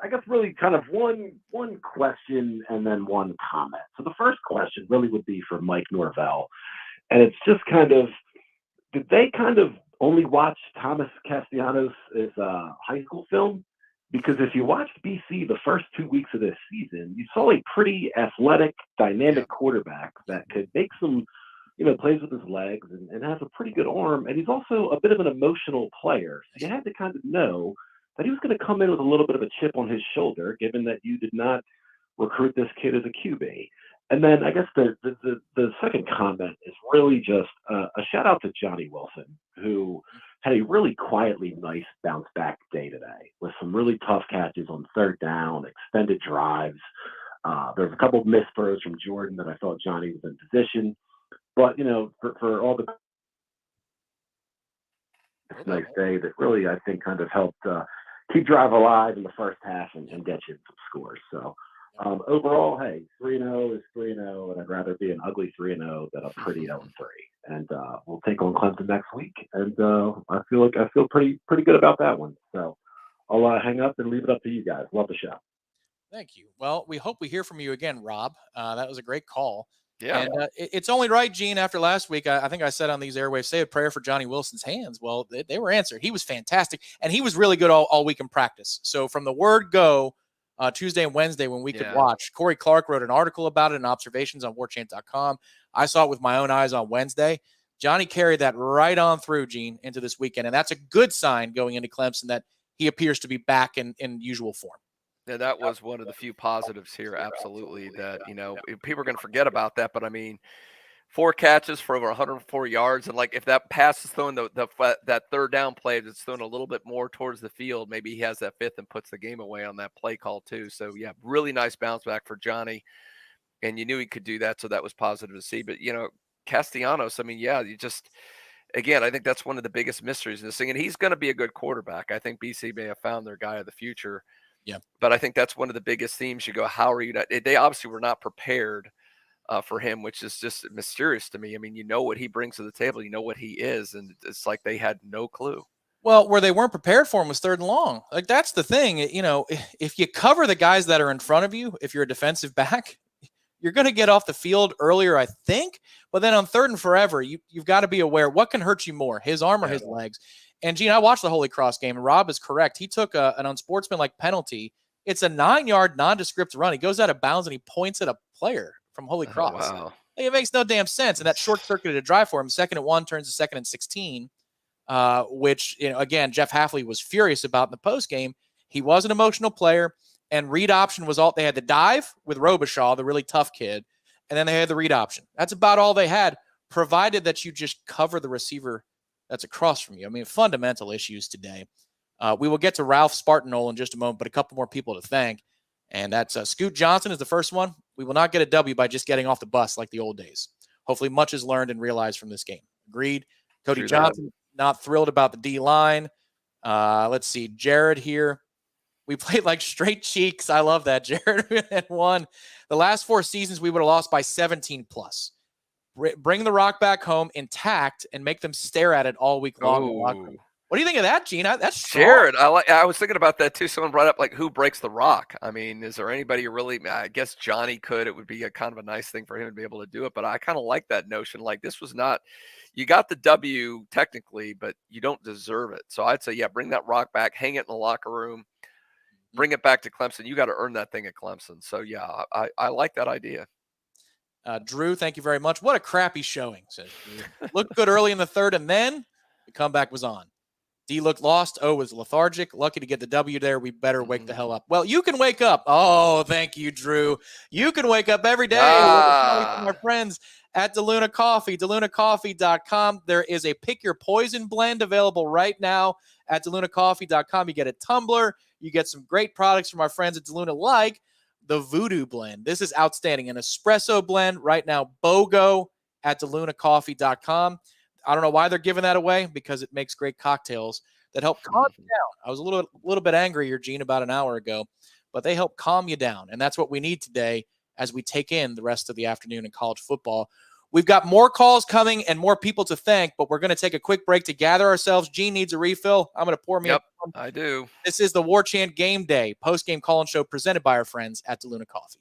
Speaker 15: I guess really kind of one question and then one comment. So the first question really would be for Mike Norvell. And it's just kind of, did they kind of only watch Thomas Castellanos' high school film? Because if you watched BC the first 2 weeks of this season, you saw a pretty athletic, dynamic quarterback that could make some, plays with his legs and has a pretty good arm. And he's also a bit of an emotional player. So you had to kind of know that he was going to come in with a little bit of a chip on his shoulder, given that you did not recruit this kid as a QB. And then I guess the second comment is really just a shout out to Johnny Wilson, who had a really quietly nice bounce back day today with some really tough catches on third down, extended drives. There's a couple of missed throws from Jordan that I thought Johnny was in position. But, for all the nice day that really, I think, kind of helped keep drive alive in the first half and get you some scores. So overall, hey, 3-0 is 3-0, and I'd rather be an ugly 3-0 than a pretty 0-3. And we'll take on Clemson next week, and I feel pretty good about that one. So I'll hang up and leave it up to you guys. Love the show.
Speaker 1: Thank you. Well, we hope we hear from you again, Rob. That was a great call.
Speaker 2: Yeah.
Speaker 1: And it's only right, Gene, after last week, I think I said on these airwaves, say a prayer for Johnny Wilson's hands. Well, they were answered. He was fantastic, and he was really good all week in practice. So from the word go, Tuesday and Wednesday when we could watch. Corey Clark wrote an article about it and observations on warchant.com. I saw it with my own eyes on Wednesday. Johnny carried that right on through, Gene, into this weekend. And that's a good sign going into Clemson that he appears to be back in usual form.
Speaker 2: Yeah, that was one of the few positives here. Absolutely. That, people are going to forget about that. But I mean, 4 catches for over 104 yards. And like, if that pass is thrown, that third down play, it's thrown a little bit more towards the field, maybe he has that 5th and puts the game away on that play call too. So yeah, really nice bounce back for Johnny. And you knew he could do that. So that was positive to see. But, Castellanos, I mean, again, I think that's one of the biggest mysteries in this thing. And he's going to be a good quarterback. I think BC may have found their guy of the future.
Speaker 1: Yeah.
Speaker 2: But I think that's one of the biggest themes. You go, how are you not? They obviously were not prepared for him, which is just mysterious to me. I mean, you know what he brings to the table. You know what he is. And it's like they had no clue.
Speaker 1: Well, where they weren't prepared for him was 3rd and long. Like, that's the thing. If you cover the guys that are in front of you, if you're a defensive back, you're going to get off the field earlier, I think. But then on 3rd and forever, you've got to be aware what can hurt you more, his arm or his legs. And, Gene, I watched the Holy Cross game, and Rob is correct. He took an unsportsmanlike penalty. It's a 9-yard nondescript run. He goes out of bounds, and he points at a player from Holy Cross.
Speaker 2: Wow.
Speaker 1: It makes no damn sense. And that short-circuited drive for him, 2nd and 1 turns to 2nd and 16, which, again, Jeff Hafley was furious about in the postgame. He was an emotional player. And read option was all they had. The dive with Robichaud, the really tough kid, and then they had the read option. That's about all they had, provided that you just cover the receiver that's across from you. I mean, fundamental issues today. We will get to Ralph Spartanol in just a moment, but a couple more people to thank. And that's Scoot Johnson is the first one. We will not get a W by just getting off the bus like the old days. Hopefully much is learned and realized from this game. Agreed. Cody Johnson, not thrilled about the D-line. Let's see. Jared here. We played like straight cheeks. I love that, Jared. And won. The last 4 seasons, we would have lost by 17 plus. Bring the rock back home intact and make them stare at it all week long. What do you think of that, Gene? That's strong.
Speaker 2: Jared. I was thinking about that too. Someone brought up like who breaks the rock. I mean, is there anybody really? I guess Johnny could. It would be a kind of a nice thing for him to be able to do it. But I kind of like that notion. Like this was not. You got the W technically, but you don't deserve it. So I'd say, yeah, bring that rock back, hang it in the locker room. Bring it back to Clemson. You got to earn that thing at Clemson. So, yeah, I like that idea.
Speaker 1: Drew, thank you very much. What a crappy showing. Looked good early in the 3rd, and then the comeback was on. D looked lost. O was lethargic. Lucky to get the W there. We better wake the hell up. Well, you can wake up. Oh, thank you, Drew. You can wake up every day with our friends at DeLuna Coffee, DeLunaCoffee.com. There is a Pick Your Poison blend available right now at DeLunaCoffee.com. You get a tumbler. You get some great products from our friends at DeLuna, like the Voodoo blend. This is outstanding. An espresso blend right now, BOGO at DeLunaCoffee.com. I don't know why they're giving that away, because it makes great cocktails that help calm you down. I was a little bit angrier, Gene, about an hour ago, but they help calm you down. And that's what we need today as we take in the rest of the afternoon in college football. We've got more calls coming and more people to thank, but we're going to take a quick break to gather ourselves. Gene needs a refill. I'm going to pour me up.
Speaker 2: I do.
Speaker 1: This is the Warchant Gameday Postgame call-in show presented by our friends at DeLuna Coffee.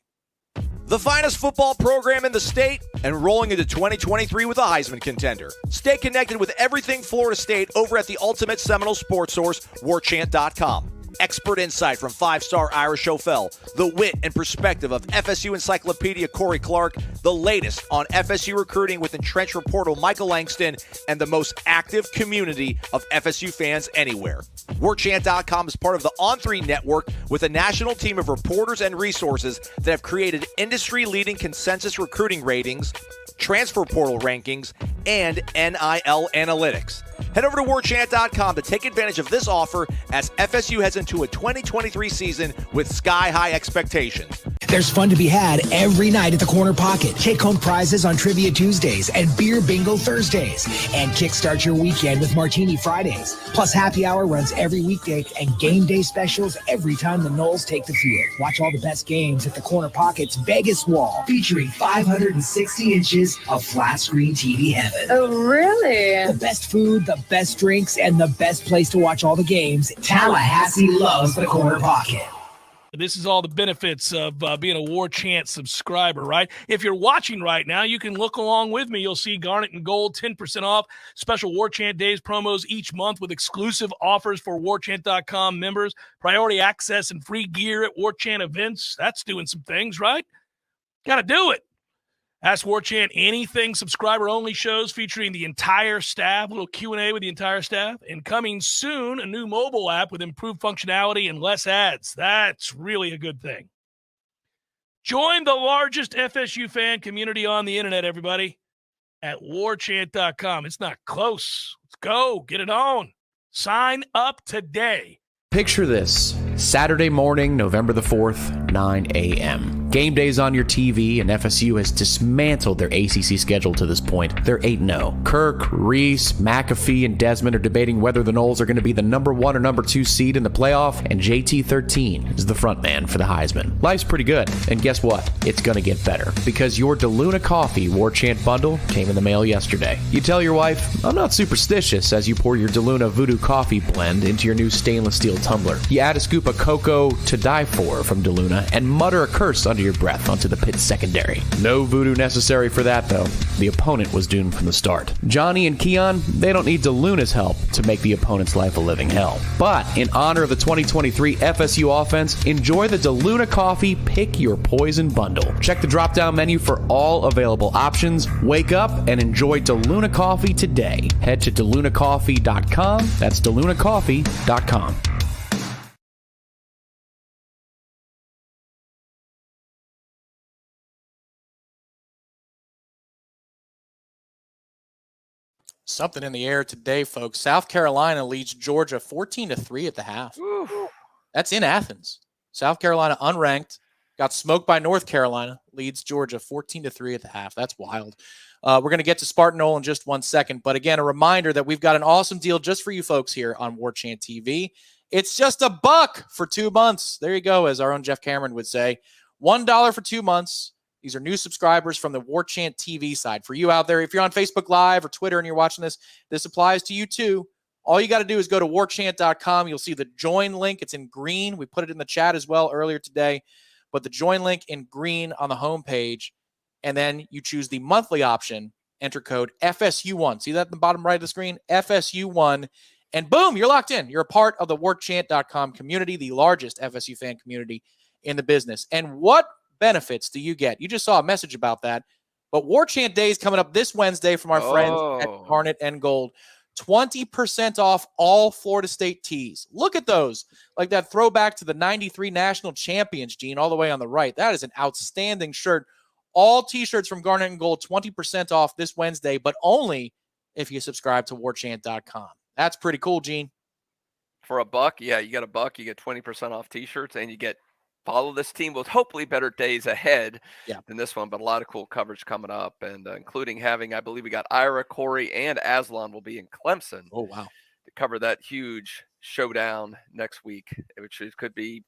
Speaker 3: The finest football program in the state and rolling into 2023 with a Heisman contender. Stay connected with everything Florida State over at the ultimate Seminole sports source, Warchant.com. Expert insight from 5-star Irish O'Fell, the wit and perspective of FSU encyclopedia Corey Clark, the latest on FSU recruiting with entrenched reporter Michael Langston, and the most active community of FSU fans anywhere. Warchant.com is part of the On3 network with a national team of reporters and resources that have created industry-leading consensus recruiting ratings, transfer portal rankings, and NIL analytics. Head over to Warchant.com to take advantage of this offer as FSU heads into a 2023 season with sky-high expectations.
Speaker 4: There's fun to be had every night at the Corner Pocket. Take-home prizes on Trivia Tuesdays and Beer Bingo Thursdays. And kickstart your weekend with Martini Fridays. Plus, happy hour runs every weekday and game day specials every time the Noles take the field. Watch all the best games at the Corner Pocket's Vegas Wall, featuring 560 inches of flat-screen TV heaven.
Speaker 16: Oh, really?
Speaker 4: The best food, the best drinks, and the best place to watch all the games. Tallahassee loves the Corner Pocket.
Speaker 6: This is all the benefits of being a Warchant subscriber, right? If you're watching right now, you can look along with me. You'll see Garnet and Gold 10% off, special Warchant Days promos each month with exclusive offers for Warchant.com members, priority access and free gear at Warchant events. That's doing some things, right? Got to do it. Ask Warchant anything subscriber-only shows featuring the entire staff, a little Q&A with the entire staff, and coming soon, a new mobile app with improved functionality and less ads. That's really a good thing. Join the largest FSU fan community on the internet, everybody, at warchant.com. It's not close. Let's go. Get it on. Sign up today.
Speaker 7: Picture this. Saturday morning, November the 4th, 9 a.m. Game day's on your TV, and FSU has dismantled their ACC schedule to this point. They're 8-0. Kirk, Reese, McAfee, and Desmond are debating whether the Noles are going to be the number 1 or number 2 seed in the playoff, and JT13 is the front man for the Heisman. Life's pretty good, and guess what? It's going to get better, because your DeLuna Coffee Warchant bundle came in the mail yesterday. You tell your wife, I'm not superstitious, as you pour your DeLuna Voodoo Coffee blend into your new stainless steel tumbler. You add a scoop of cocoa to die for from DeLuna and mutter a curse under your breath onto the pit secondary. No voodoo necessary for that, though. The opponent was doomed from the start. Johnny and Keon, they don't need DeLuna's help to make the opponent's life a living hell. But in honor of the 2023 FSU offense, enjoy the DeLuna Coffee Pick Your Poison bundle. Check the drop-down menu for all available options. Wake up and enjoy DeLuna Coffee today. Head to DeLunaCoffee.com. That's DeLunaCoffee.com.
Speaker 1: Something in the air today, folks. South Carolina leads Georgia 14-3 at the half.
Speaker 2: Ooh.
Speaker 1: That's in Athens. South Carolina unranked, got smoked by North Carolina, leads Georgia 14-3 at the half. That's wild. We're going to get to Spartan Knoll in just 1 second. But again, a reminder that we've got an awesome deal just for you folks here on Warchant TV. It's just $1 for 2 months. There you go, as our own Jeff Cameron would say. $1 for 2 months. These are new subscribers from the Warchant TV side. For you out there, if you're on Facebook Live or Twitter and you're watching this, this applies to you too. All you got to do is go to warchant.com. You'll see the join link. It's in green. We put it in the chat as well earlier today. But the join link in green on the homepage. And then you choose the monthly option. Enter code FSU1. See that in the bottom right of the screen? FSU1. And boom, you're locked in. You're a part of the warchant.com community, the largest FSU fan community in the business. And what benefits do you get? You just saw a message about that. But Warchant Day is coming up this Wednesday from our friends at Garnet and Gold. 20% off all Florida State tees. Look at those. Like that throwback to the 93 national champions, Gene, all the way on the right. That is an outstanding shirt. All t-shirts from Garnet and Gold, 20% off this Wednesday, but only if you subscribe to warchant.com. That's pretty cool, Gene.
Speaker 2: For $1, yeah, you get $1, you get 20% off t-shirts, and you get follow this team with hopefully better days ahead than this one, but a lot of cool coverage coming up, and including having, I believe we got Ira, Corey, and Aslan will be in Clemson.
Speaker 1: Oh, wow.
Speaker 2: To cover that huge showdown next week, which could be,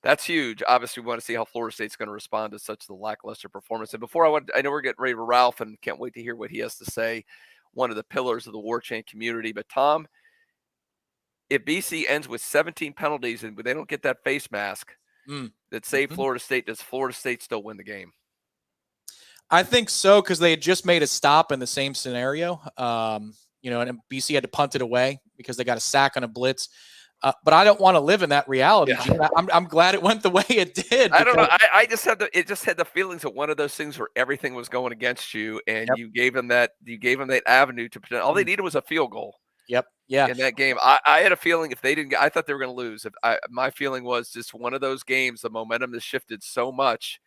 Speaker 2: that's huge. Obviously, we want to see how Florida State's going to respond to such the lackluster performance. And before I know we're getting ready to Ralph, and can't wait to hear what he has to say, one of the pillars of the Warchant community. But Tom, if BC ends with 17 penalties and they don't get that face mask, that saved Florida State, does Florida State still win the game?
Speaker 1: I think so, because they had just made a stop in the same scenario. And BC had to punt it away because they got a sack on a blitz. But I don't want to live in that reality. Yeah. I'm glad it went the way it did.
Speaker 2: I don't know. I just had the feelings of one of those things where everything was going against you, and you gave them that avenue to pretend. All they needed was a field goal.
Speaker 1: Yep. Yeah.
Speaker 2: In that game, I had a feeling if they didn't, I thought they were going to lose. My feeling was just one of those games. The momentum has shifted so much,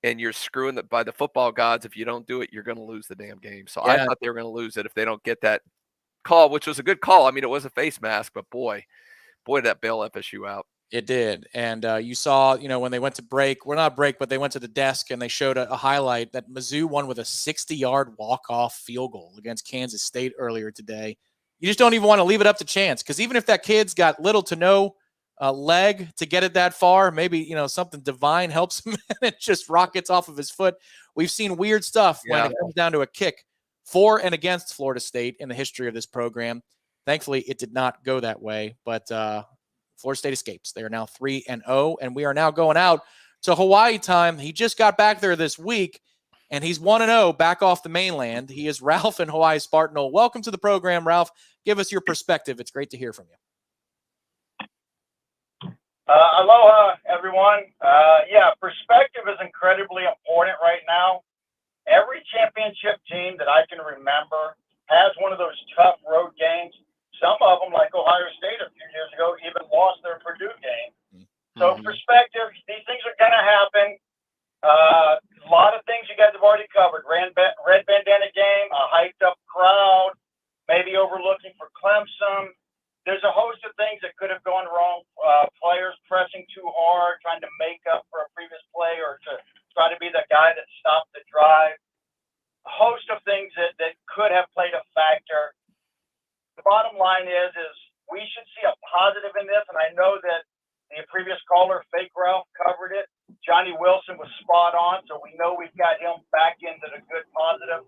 Speaker 2: and you're screwing by the football gods. If you don't do it, you're going to lose the damn game. So I thought they were going to lose it if they don't get that call, which was a good call. I mean, it was a face mask, but boy, did that bail FSU out.
Speaker 1: It did. And you saw, when they went to break, well, not break, but they went to the desk and they showed a highlight that Mizzou won with a 60-yard walk-off field goal against Kansas State earlier today. You just don't even want to leave it up to chance, because even if that kid's got little to no leg to get it that far, maybe, something divine helps him and it just rockets off of his foot. We've seen weird stuff when it comes down to a kick for and against Florida State in the history of this program. Thankfully, it did not go that way, but Florida State escapes. They are now 3-0, and we are now going out to Hawaii time. He just got back there this week, and he's 1-0 back off the mainland. He is Ralph in Hawaii Spartanal. Welcome to the program, Ralph. Give us your perspective. It's great to hear from you.
Speaker 16: Aloha, everyone. Perspective is incredibly important right now. Every championship team that I can remember has one of those tough road games. Some of them, like Ohio State a few years ago, even lost their Purdue game. So perspective, these things are going to happen. A lot of things you guys have already covered. Red bandana game, a hyped up crowd, maybe overlooking for Clemson. There's a host of things that could have gone wrong. Players pressing too hard, trying to make up for a previous play or to try to be the guy that stopped the drive. A host of things that could have played a factor. The bottom line is we should see a positive in this, and I know that the previous caller, Fake Ralph, covered it. Johnny Wilson was spot on, so we know we've got him back into the good positive.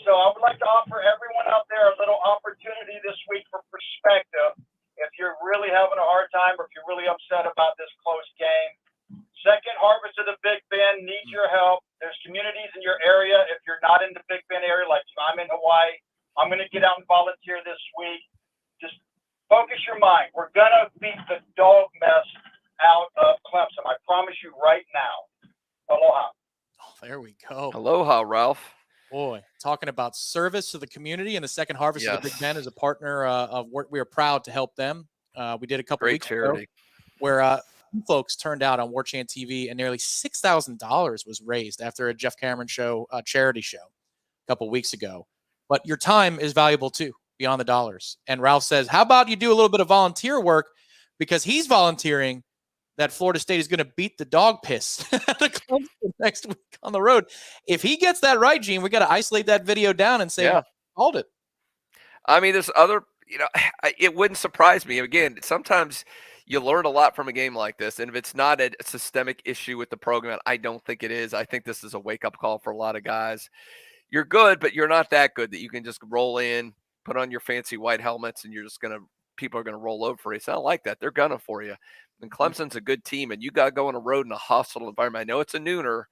Speaker 16: So I would like to offer everyone out there a little opportunity this week for perspective. If you're really having a hard time or if you're really upset about this close game, second harvest of the Big Bend needs your help. There's communities in your area. If you're not in the Big Bend area, like I'm in Hawaii, I'm going to get out and volunteer this week. Just focus your mind. We're going to beat the dog mess out of Clemson. I promise you right now. Aloha.
Speaker 1: Oh, there we go.
Speaker 2: Aloha, Ralph.
Speaker 1: Boy, talking about service to the community, and the Second Harvest of the Big Bend is a partner of work. We are proud to help them. We did a couple weeks ago where folks turned out on Warchant TV, and nearly $6,000 was raised after a Jeff Cameron show, charity show, a couple weeks ago. But your time is valuable too, beyond the dollars. And Ralph says, how about you do a little bit of volunteer work, because he's volunteering that Florida State is going to beat the dog piss next week on the road. If he gets that right, Gene, we got to isolate that video down and say, hold it.
Speaker 2: I mean, there's other, it wouldn't surprise me. Again, sometimes you learn a lot from a game like this. And if it's not a systemic issue with the program, I don't think it is. I think this is a wake-up call for a lot of guys. You're good, but you're not that good that you can just roll in, put on your fancy white helmets, and people are going to roll over for you. It's not like that. They're gunning for you. And Clemson's a good team, and you got to go on a road in a hostile environment. I know it's a nooner,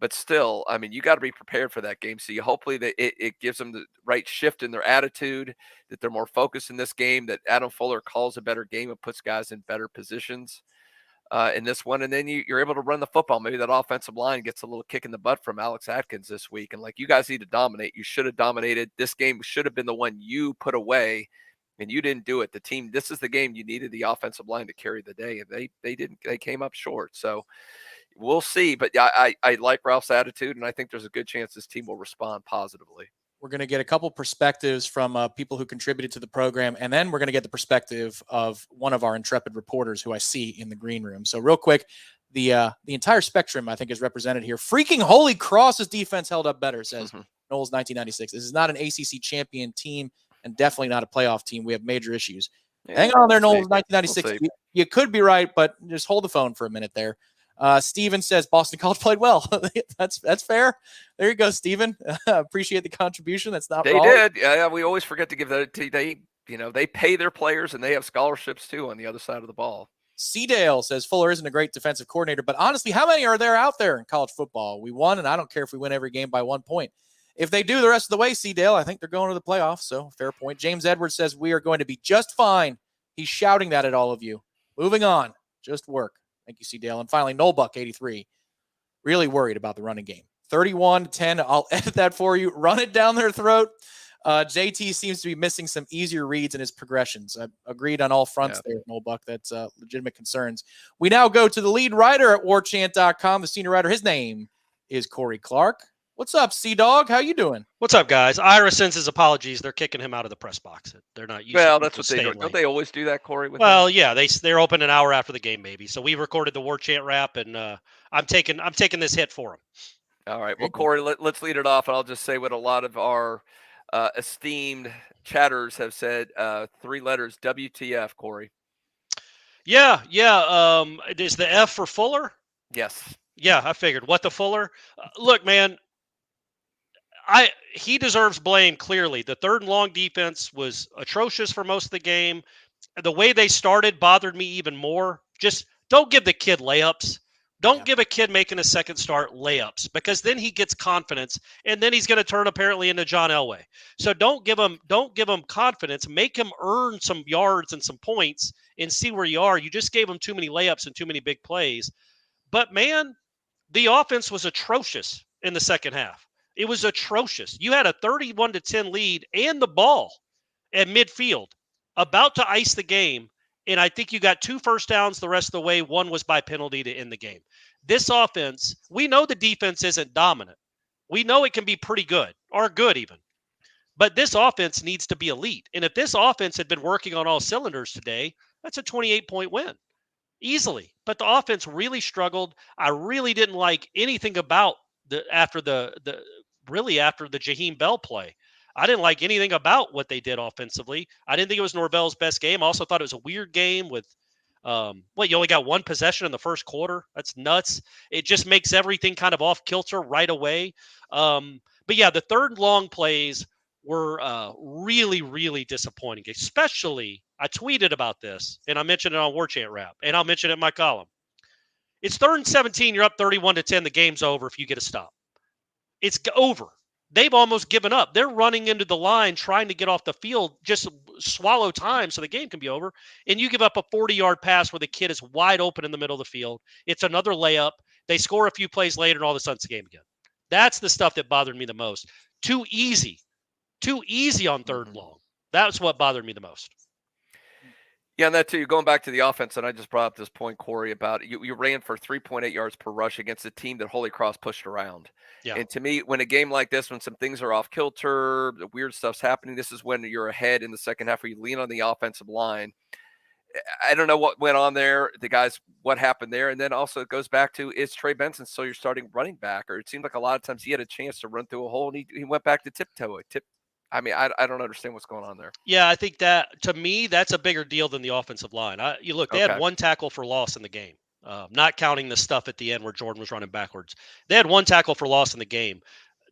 Speaker 2: but still, I mean, you got to be prepared for that game. So hopefully that it gives them the right shift in their attitude, that they're more focused in this game, that Adam Fuller calls a better game and puts guys in better positions in this one. And then you're able to run the football. Maybe that offensive line gets a little kick in the butt from Alex Atkins this week. And you guys need to dominate. You should have dominated. This game should have been the one you put away, and you didn't do it. The team, this is the game you needed the offensive line to carry the day, and they didn't. They came up short. So we'll see. But I like Ralph's attitude, and I think there's a good chance this team will respond positively.
Speaker 1: We're going to get a couple perspectives from people who contributed to the program, and then we're going to get the perspective of one of our intrepid reporters who I see in the green room. So real quick, the entire spectrum, I think, is represented here. Freaking Holy Cross's defense held up better, says Noles 1996. This is not an ACC champion team, and definitely not a playoff team. We have major issues. Hang on there, Noles 1996. You could be right, but just hold the phone for a minute there. Steven says Boston College played well. That's fair. There you go, Steven. Appreciate the contribution. That's not wrong.
Speaker 2: They did. Yeah, we always forget to give that. They pay their players, and they have scholarships too on the other side of the ball.
Speaker 1: C-Dale says Fuller isn't a great defensive coordinator, but honestly, how many are there out there in college football? We won, and I don't care if we win every game by 1 point. If they do the rest of the way, C-Dale, I think they're going to the playoffs, so fair point. James Edwards says we are going to be just fine. He's shouting that at all of you. Moving on. Just work. Thank you, C-Dale. And finally, Nolebuck, 83. Really worried about the running game. 31-10. I'll edit that for you. Run it down their throat. JT seems to be missing some easier reads in his progressions. I agreed on all fronts there, Nolebuck. That's legitimate concerns. We now go to the lead writer at warchant.com, the senior writer. His name is Corey Clark. What's up, C-Dog? How you doing?
Speaker 17: What's up, guys? Ira sends his apologies. They're kicking him out of the press box. They're not used to
Speaker 2: Well, that's what they do. Don't they always do that, Corey?
Speaker 17: Well, yeah, they're open an hour after the game, maybe. So we recorded the Warchant wrap, and I'm taking this hit for him.
Speaker 2: All right. Well, Corey, let's lead it off, and I'll just say what a lot of our esteemed chatters have said. 3 letters, WTF, Corey.
Speaker 17: Yeah. Is the F for Fuller?
Speaker 2: Yes.
Speaker 17: Yeah, I figured. What the Fuller? Look, man. He deserves blame, clearly. The third and long defense was atrocious for most of the game. the way they started bothered me even more. Just don't give the kid layups. Don't give a kid making a second start layups, because then he gets confidence, and then he's going to turn apparently into John Elway. So don't give him confidence. Make him earn some yards and some points and see where you are. You just gave him too many layups and too many big plays. But man, the offense was atrocious in the second half. It was atrocious. You had a 31-10 lead and the ball at midfield, about to ice the game. And I think you got 2 first downs the rest of the way. One was by penalty to end the game. This offense, we know the defense isn't dominant. We know it can be pretty good, or good even. But this offense needs to be elite. And if this offense had been working on all cylinders today, that's a 28-point win. Easily. But the offense really struggled. I really didn't like anything about after the Jaheim Bell play. I didn't like anything about what they did offensively. I didn't think it was Norvell's best game. I also thought it was a weird game with you only got 1 possession in the first quarter. That's nuts. It just makes everything kind of off kilter right away. But yeah, the third long plays were really, really disappointing, especially I tweeted about this, and I mentioned it on Warchant Wrap, and I'll mention it in my column. It's 3rd and 17. You're up 31-10. The game's over if you get a stop. It's over. They've almost given up. They're running into the line, trying to get off the field, just swallow time so the game can be over. And you give up a 40-yard pass where the kid is wide open in the middle of the field. It's another layup. They score a few plays later, and all of a sudden it's the game again. That's the stuff that bothered me the most. Too easy on 3rd and long. That's what bothered me the most.
Speaker 2: Yeah, and that too, going back to the offense, and I just brought up this point, Corey, about you ran for 3.8 yards per rush against a team that Holy Cross pushed around.
Speaker 17: Yeah.
Speaker 2: And to me, when a game like this, when some things are off kilter, the weird stuff's happening, this is when you're ahead in the second half where you lean on the offensive line. I don't know what went on there, what happened there. And then also it goes back to, is Trey Benson still your starting running back? Or it seemed like a lot of times he had a chance to run through a hole, and he went back to tiptoe. I mean, I don't understand what's going on there.
Speaker 17: Yeah, I think that, to me, that's a bigger deal than the offensive line. You look, they had 1 tackle for loss in the game, not counting the stuff at the end where Jordan was running backwards. They had 1 tackle for loss in the game.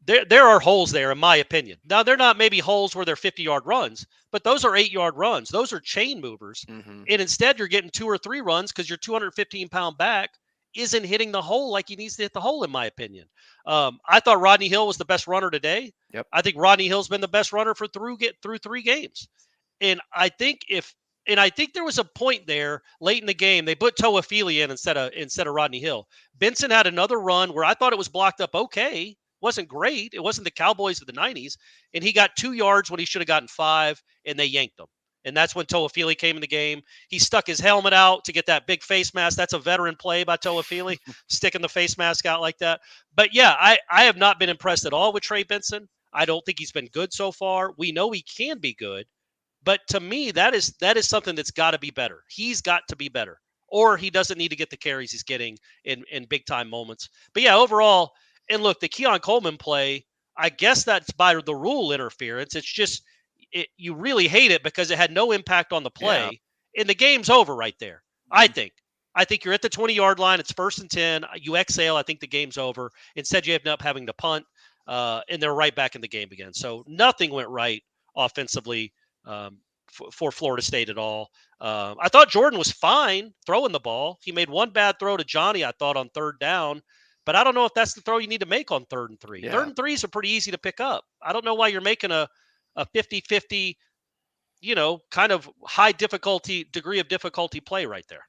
Speaker 17: There are holes there, in my opinion. Now, they're not maybe holes where they're 50-yard runs, but those are 8-yard runs. Those are chain movers.
Speaker 2: Mm-hmm.
Speaker 17: And instead, you're getting 2 or 3 runs because your 215-pound back isn't hitting the hole like he needs to hit the hole, in my opinion. I thought Rodney Hill was the best runner today.
Speaker 2: Yep.
Speaker 17: I think Rodney Hill's been the best runner through 3 games. And I think there was a point there late in the game. They put Toafili in instead of Rodney Hill. Benson had another run where I thought it was blocked up okay. Wasn't great. It wasn't the Cowboys of the 90s. And he got 2 yards when he should have gotten 5, and they yanked him. And that's when Toafili came in the game. He stuck his helmet out to get that big face mask. That's a veteran play by Toafili, sticking the face mask out like that. But yeah, I have not been impressed at all with Trey Benson. I don't think he's been good so far. We know he can be good. But to me, that is something that's got to be better. He's got to be better. Or he doesn't need to get the carries he's getting in big-time moments. But yeah, overall, and look, the Keon Coleman play, I guess that's by the rule interference. It's just you really hate it because it had no impact on the play. Yeah. And the game's over right there, I think. I think you're at the 20-yard line. It's 1st and 10. You exhale. I think the game's over. Instead, you end up having to punt, and they're right back in the game again. So nothing went right offensively for Florida State at all. I thought Jordan was fine throwing the ball. He made 1 bad throw to Johnny, I thought, on 3rd down. But I don't know if that's the throw you need to make on 3rd and 3. Yeah. 3rd and 3s are pretty easy to pick up. I don't know why you're making a 50-50, kind of high degree of difficulty play right there.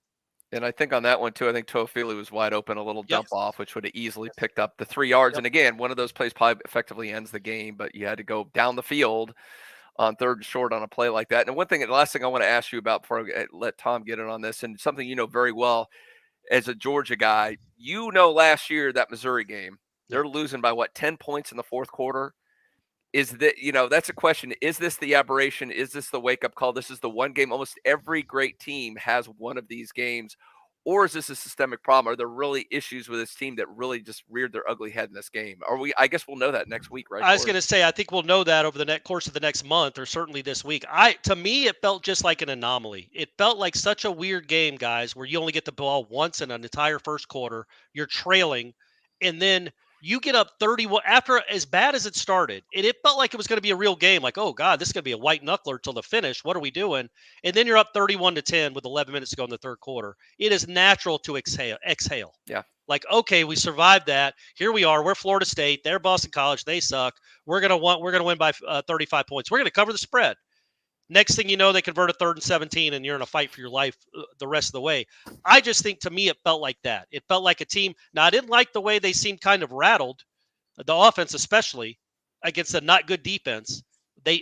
Speaker 2: And I think on that one, too, I think Toafili was wide open, a little dump off, which would have easily picked up the 3 yards. Yep. And again, one of those plays probably effectively ends the game, but you had to go down the field on 3rd and short on a play like that. And the last thing I want to ask you about before I let Tom get in on this, and something you know very well as a Georgia guy, last year, that Missouri game, they're losing by 10 points in the 4th quarter. Is that, that's a question. Is this the aberration? Is this the wake-up call? This is the one game. Almost every great team has one of these games. Or is this a systemic problem? Are there really issues with this team that really just reared their ugly head in this game? I guess we'll know that next week, right?
Speaker 17: I was going to say, I think we'll know that over the course of the next month, or certainly this week. To me, it felt just like an anomaly. It felt like such a weird game, guys, where you only get the ball once in an entire first quarter. You're trailing, and then You get up 31 after as bad as it started, and it felt like it was going to be a real game. Like, oh God, this is going to be a white knuckler till the finish. What are we doing? And then you're up 31-10 with 11 minutes to go in the third quarter. It is natural to exhale.
Speaker 2: Yeah.
Speaker 17: Like, okay, we survived that. Here we are. We're Florida State. They're Boston College. They suck. We're gonna win by 35 points. We're gonna cover the spread. Next thing you know, they convert a 3rd and 17, and you're in a fight for your life the rest of the way. I just think, to me, it felt like that. It felt like a team. Now, I didn't like the way they seemed kind of rattled, the offense especially, against a not good defense.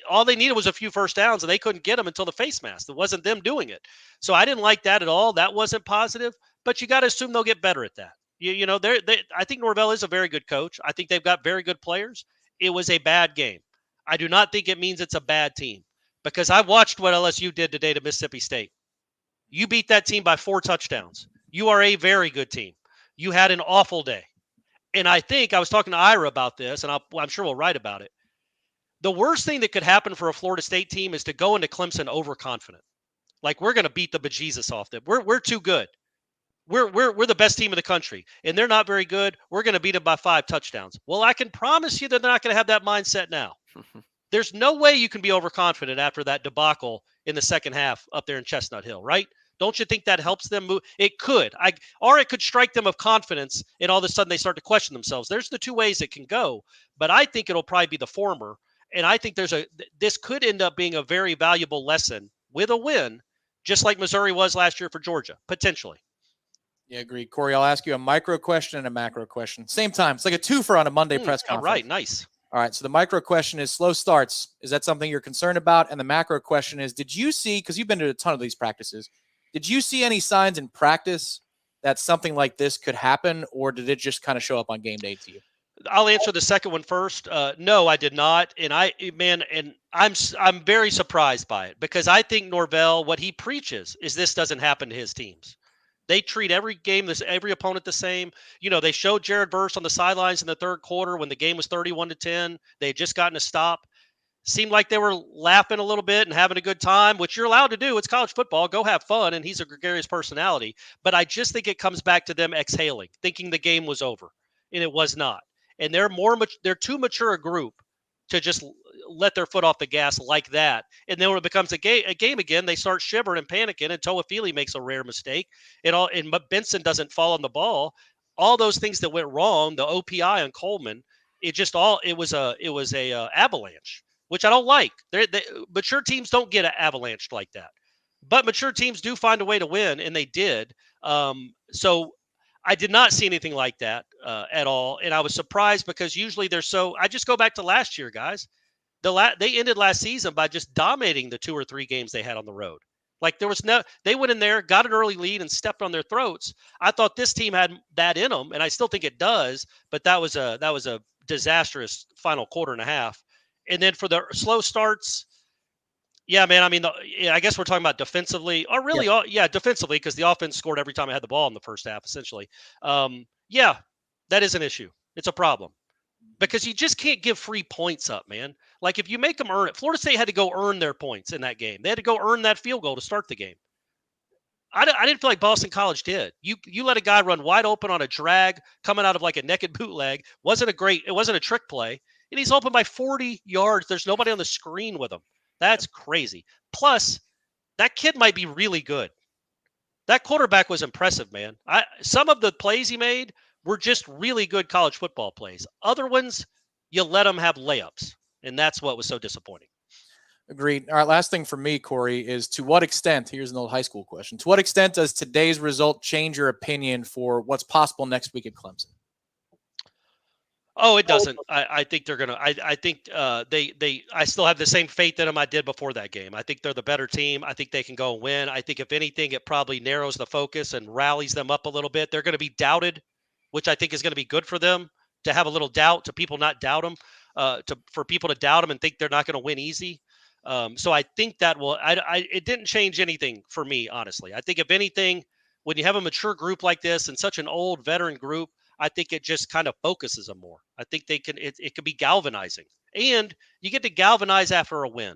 Speaker 17: All they needed was a few first downs, and they couldn't get them until the face mask. It wasn't them doing it. So I didn't like that at all. That wasn't positive, but you got to assume they'll get better at that. You know, I think Norvell is a very good coach. I think they've got very good players. It was a bad game. I do not think it means it's a bad team. Because I watched what LSU did today to Mississippi State. You beat that team by 4 touchdowns. You are a very good team. You had an awful day. And I think I was talking to Ira about this, and I'm sure we'll write about it. The worst thing that could happen for a Florida State team is to go into Clemson overconfident. Like, we're going to beat the bejesus off them. We're too good. We're the best team in the country, and they're not very good. We're going to beat them by 5 touchdowns. Well, I can promise you that they're not going to have that mindset now. There's no way you can be overconfident after that debacle in the second half up there in Chestnut Hill, right? Don't you think that helps them move? It could. Or it could strike them of confidence, and all of a sudden they start to question themselves. There's the 2 ways it can go, but I think it'll probably be the former. And I think this could end up being a very valuable lesson with a win, just like Missouri was last year for Georgia, potentially.
Speaker 1: Yeah, agreed. Corey, I'll ask you a micro question and a macro question. Same time. It's like a twofer on a Monday press conference.
Speaker 17: All right, nice.
Speaker 1: All right, so the micro question is slow starts. Is that something you're concerned about? And the macro question is, did you see, because you've been to a ton of these practices, did you see any signs in practice that something like this could happen, or did it just kind of show up on game day to you?
Speaker 17: I'll answer the second one first. No, I did not. And I'm very surprised by it, because I think Norvell, what he preaches is this doesn't happen to his teams. They treat every opponent the same. You know, they showed Jared Verse on the sidelines in the third quarter when the game was 31-10. They had just gotten a stop. Seemed like they were laughing a little bit and having a good time, which you're allowed to do. It's college football. Go have fun. And he's a gregarious personality. But I just think it comes back to them exhaling, thinking the game was over. And it was not. And they're too mature a group to just let their foot off the gas like that. And then when it becomes a game again, they start shivering and panicking, and Toafili makes a rare mistake. And Benson doesn't fall on the ball. All those things that went wrong, the OPI on Coleman, it was a avalanche, which I don't like. Mature teams don't get avalanched like that. But mature teams do find a way to win, and they did. So I did not see anything like that at all. And I was surprised, because usually I just go back to last year, guys. They ended last season by just dominating the 2 or 3 games they had on the road. Like, they went in there, got an early lead, and stepped on their throats. I thought this team had that in them, and I still think it does. But that was a disastrous final quarter and a half. And then for the slow starts, yeah, man. I mean, I guess we're talking about defensively, or really, defensively, because the offense scored every time I had the ball in the first half, essentially. Yeah, that is an issue. It's a problem. Because you just can't give free points up, man. Like, if you make them earn it, Florida State had to go earn their points in that game. They had to go earn that field goal to start the game. I didn't feel like Boston College did. You let a guy run wide open on a drag coming out of like a naked bootleg. It wasn't a trick play. And he's open by 40 yards. There's nobody on the screen with him. That's crazy. Plus, that kid might be really good. That quarterback was impressive, man. Some of the plays he made were just really good college football plays. Other ones, you let them have layups. And that's what was so disappointing.
Speaker 1: Agreed. All right, last thing for me, Corey, is to what extent, here's an old high school question, to what extent does today's result change your opinion for what's possible next week at Clemson?
Speaker 17: Oh, it doesn't. I think they're gonna. I think I still have the same faith in them I did before that game. I think they're the better team. I think they can go and win. I think if anything, it probably narrows the focus and rallies them up a little bit. They're going to be doubted, which I think is going to be good for them to have a little doubt, to people not doubt them, for people to doubt them and think they're not going to win easy. So I think that will. It didn't change anything for me, honestly. I think if anything, when you have a mature group like this and such an old veteran group, I think it just kind of focuses them more. I think it could be galvanizing. And you get to galvanize after a win.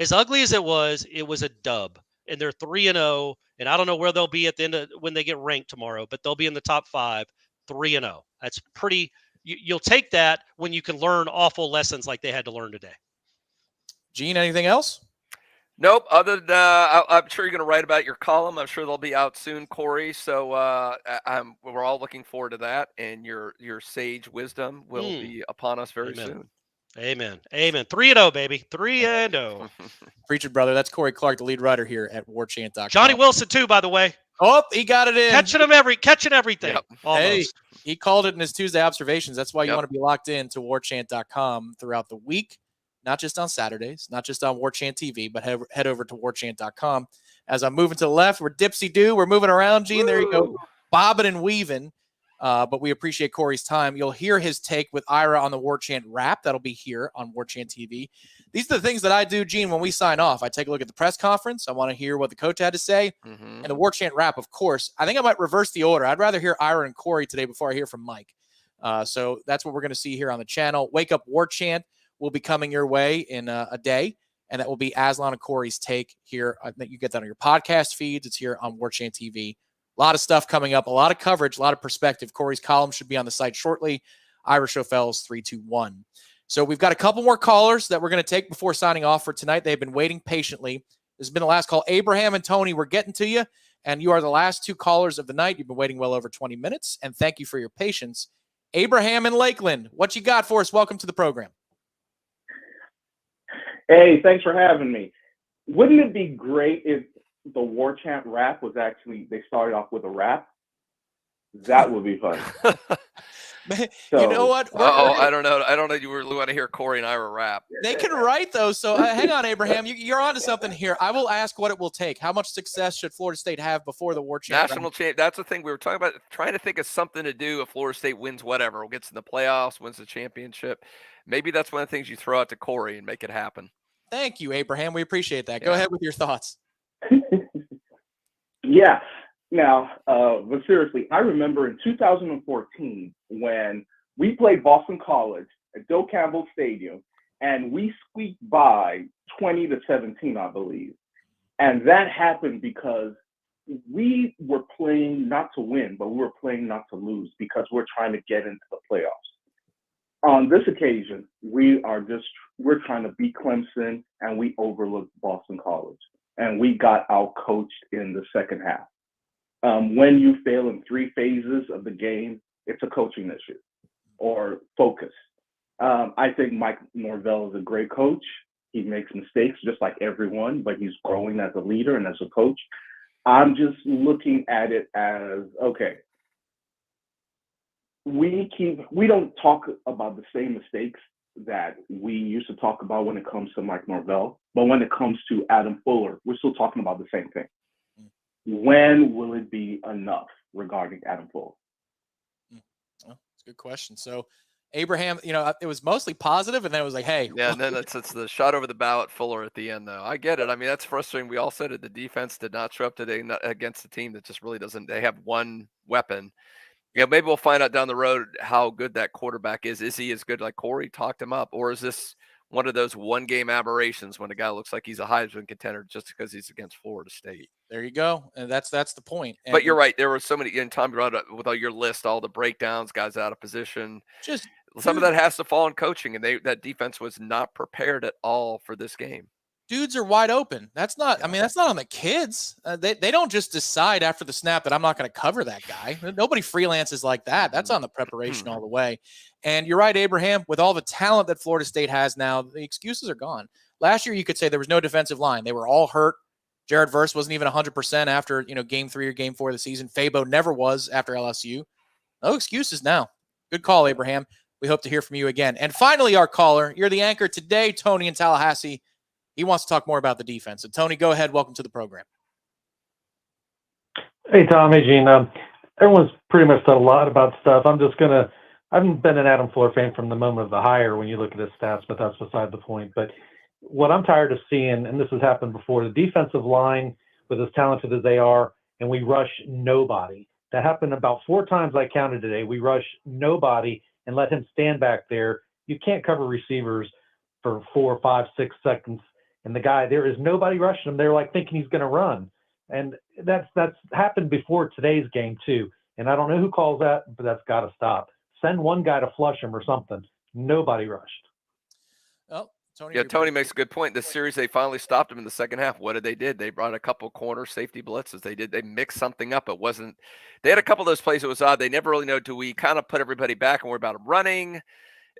Speaker 17: As ugly as it was a dub. And they're 3-0. And I don't know where they'll be at the end of when they get ranked tomorrow, but they'll be in the top 5, 3-0. That's pretty You'll take that when you can learn awful lessons like they had to learn today.
Speaker 1: Gene, anything else?
Speaker 2: Nope. Other than I'm sure you're going to write about your column. I'm sure they'll be out soon, Corey. So we're all looking forward to that, and your sage wisdom will be upon us very soon.
Speaker 17: Amen. 3-0, baby. 3-0.
Speaker 1: Preach it, brother. That's Corey Clark, the lead writer here at WarChant.com.
Speaker 17: Johnny Wilson too, by the way.
Speaker 1: Oh, he got it in.
Speaker 17: Catching everything.
Speaker 2: Yep.
Speaker 17: Almost.
Speaker 1: Hey, he called it in his Tuesday observations. That's why you
Speaker 2: Yep.
Speaker 1: want to be locked in to WarChant.com throughout the week, not just on Saturdays, not just on Warchant TV, but head over to WarChant.com. As I'm moving to the left, we're dipsy-do. We're moving around, Gene. There you go. Bobbing and weaving. But we appreciate Corey's time. You'll hear his take with Ira on the Warchant wrap. That'll be here on Warchant TV. These are the things that I do, Gene, when we sign off. I take a look at the press conference. I want to hear what the coach had to say. And the Warchant wrap, of course. I think I might reverse the order. I'd rather hear Ira and Corey today before I hear from Mike. So that's what we're going to see here on the channel. Wake Up Warchant will be coming your way in a day, and that will be Aslan and Corey's take here. I think you get that on your podcast feeds. It's here on Warchant TV. A lot of stuff coming up, a lot of coverage, a lot of perspective. Corey's column should be on the site shortly. Ira Schofel's 321. So we've got a couple more callers that we're going to take before signing off for tonight. They've been waiting patiently. This has been the last call. Abraham and Tony, we're getting to you, and you are the last two callers of the night. You've been waiting well over 20 minutes, and thank you for your patience. Abraham in Lakeland, what you got for us? Welcome to the program.
Speaker 18: Hey, thanks for having me. Wouldn't it be great if the Warchant rap was actually, they started off with a rap? That would be fun.
Speaker 1: So, you know what?
Speaker 2: I don't know. I don't know. You really want to hear Corey and Ira rap.
Speaker 1: They can write those. So hang on, Abraham. You're onto something here. I will ask what it will take. How much success should Florida State have before the Warchant
Speaker 2: national champ? That's the thing we were talking about. Trying to think of something to do if Florida State wins whatever, gets in the playoffs, wins the championship. Maybe that's one of the things you throw out to Corey and make it happen.
Speaker 1: Thank you, Abraham. We appreciate that. Go ahead with your thoughts.
Speaker 18: Yeah. Now, but seriously, I remember in 2014 when we played Boston College at Doak Campbell Stadium, and we squeaked by 20-17, I believe. And that happened because we were playing not to win, but we were playing not to lose because we're trying to get into the playoffs. On this occasion, we're trying to beat Clemson, and we overlooked Boston College, and we got out-coached in the second half. When you fail in three phases of the game, it's a coaching issue or focus. I think Mike Norvell is a great coach. He makes mistakes just like everyone, but he's growing as a leader and as a coach. I'm just looking at it as, okay, we don't talk about the same mistakes that we used to talk about when it comes to Mike Norvell, but when it comes to Adam Fuller, we're still talking about the same thing. When will it be enough regarding Adam Fuller?
Speaker 1: Well, that's a good question. So, Abraham, it was mostly positive, and then it was like, hey.
Speaker 2: Yeah, and then it's the shot over the bow at Fuller at the end, though. I get it. I mean, that's frustrating. We all said it. The defense did not show up today against a team that just really doesn't. They have one weapon. Maybe we'll find out down the road how good that quarterback is. Is he as good like Corey talked him up, or is this one of those one-game aberrations when a guy looks like he's a Heisman contender just because he's against Florida State?
Speaker 1: There you go. And that's the point. And
Speaker 2: but you're right. There were so many, and Tom brought up with all your list, all the breakdowns, guys out of position. Some of that has to fall in coaching, and that defense was not prepared at all for this game.
Speaker 1: Dudes are wide open. That's not on the kids. They don't just decide after the snap that I'm not going to cover that guy. Nobody freelances like that. That's on the preparation all the way. And you're right, Abraham, with all the talent that Florida State has now, the excuses are gone. Last year, you could say there was no defensive line. They were all hurt. Jared Verse wasn't even 100% after, game 3 or game 4 of the season. Fabo never was after LSU. No excuses now. Good call, Abraham. We hope to hear from you again. And finally, our caller, you're the anchor today, Tony in Tallahassee. He wants to talk more about the defense. So, Tony, go ahead. Welcome to the program.
Speaker 14: Hey, Tom. Hey, Gene. Everyone's pretty much said a lot about stuff. I haven't been an Adam Fuller fan from the moment of the hire when you look at his stats, but that's beside the point. But what I'm tired of seeing, and this has happened before, the defensive line, with as talented as they are, and we rush nobody. That happened about 4 times I counted today. We rush nobody and let him stand back there. You can't cover receivers for 4, 5, 6 seconds. And the guy, there is nobody rushing him. They're like thinking he's going to run. And that's happened before today's game too. And I don't know who calls that, but that's got to stop. Send one guy to flush him or something. Nobody rushed.
Speaker 1: Oh, Tony.
Speaker 2: Yeah, Tony makes a good point. This series, they finally stopped him in the second half. What did they did? They brought a couple corner safety blitzes. They mixed something up. It wasn't. They had a couple of those plays. It was odd. They never really know. Do we kind of put everybody back and worry about him running,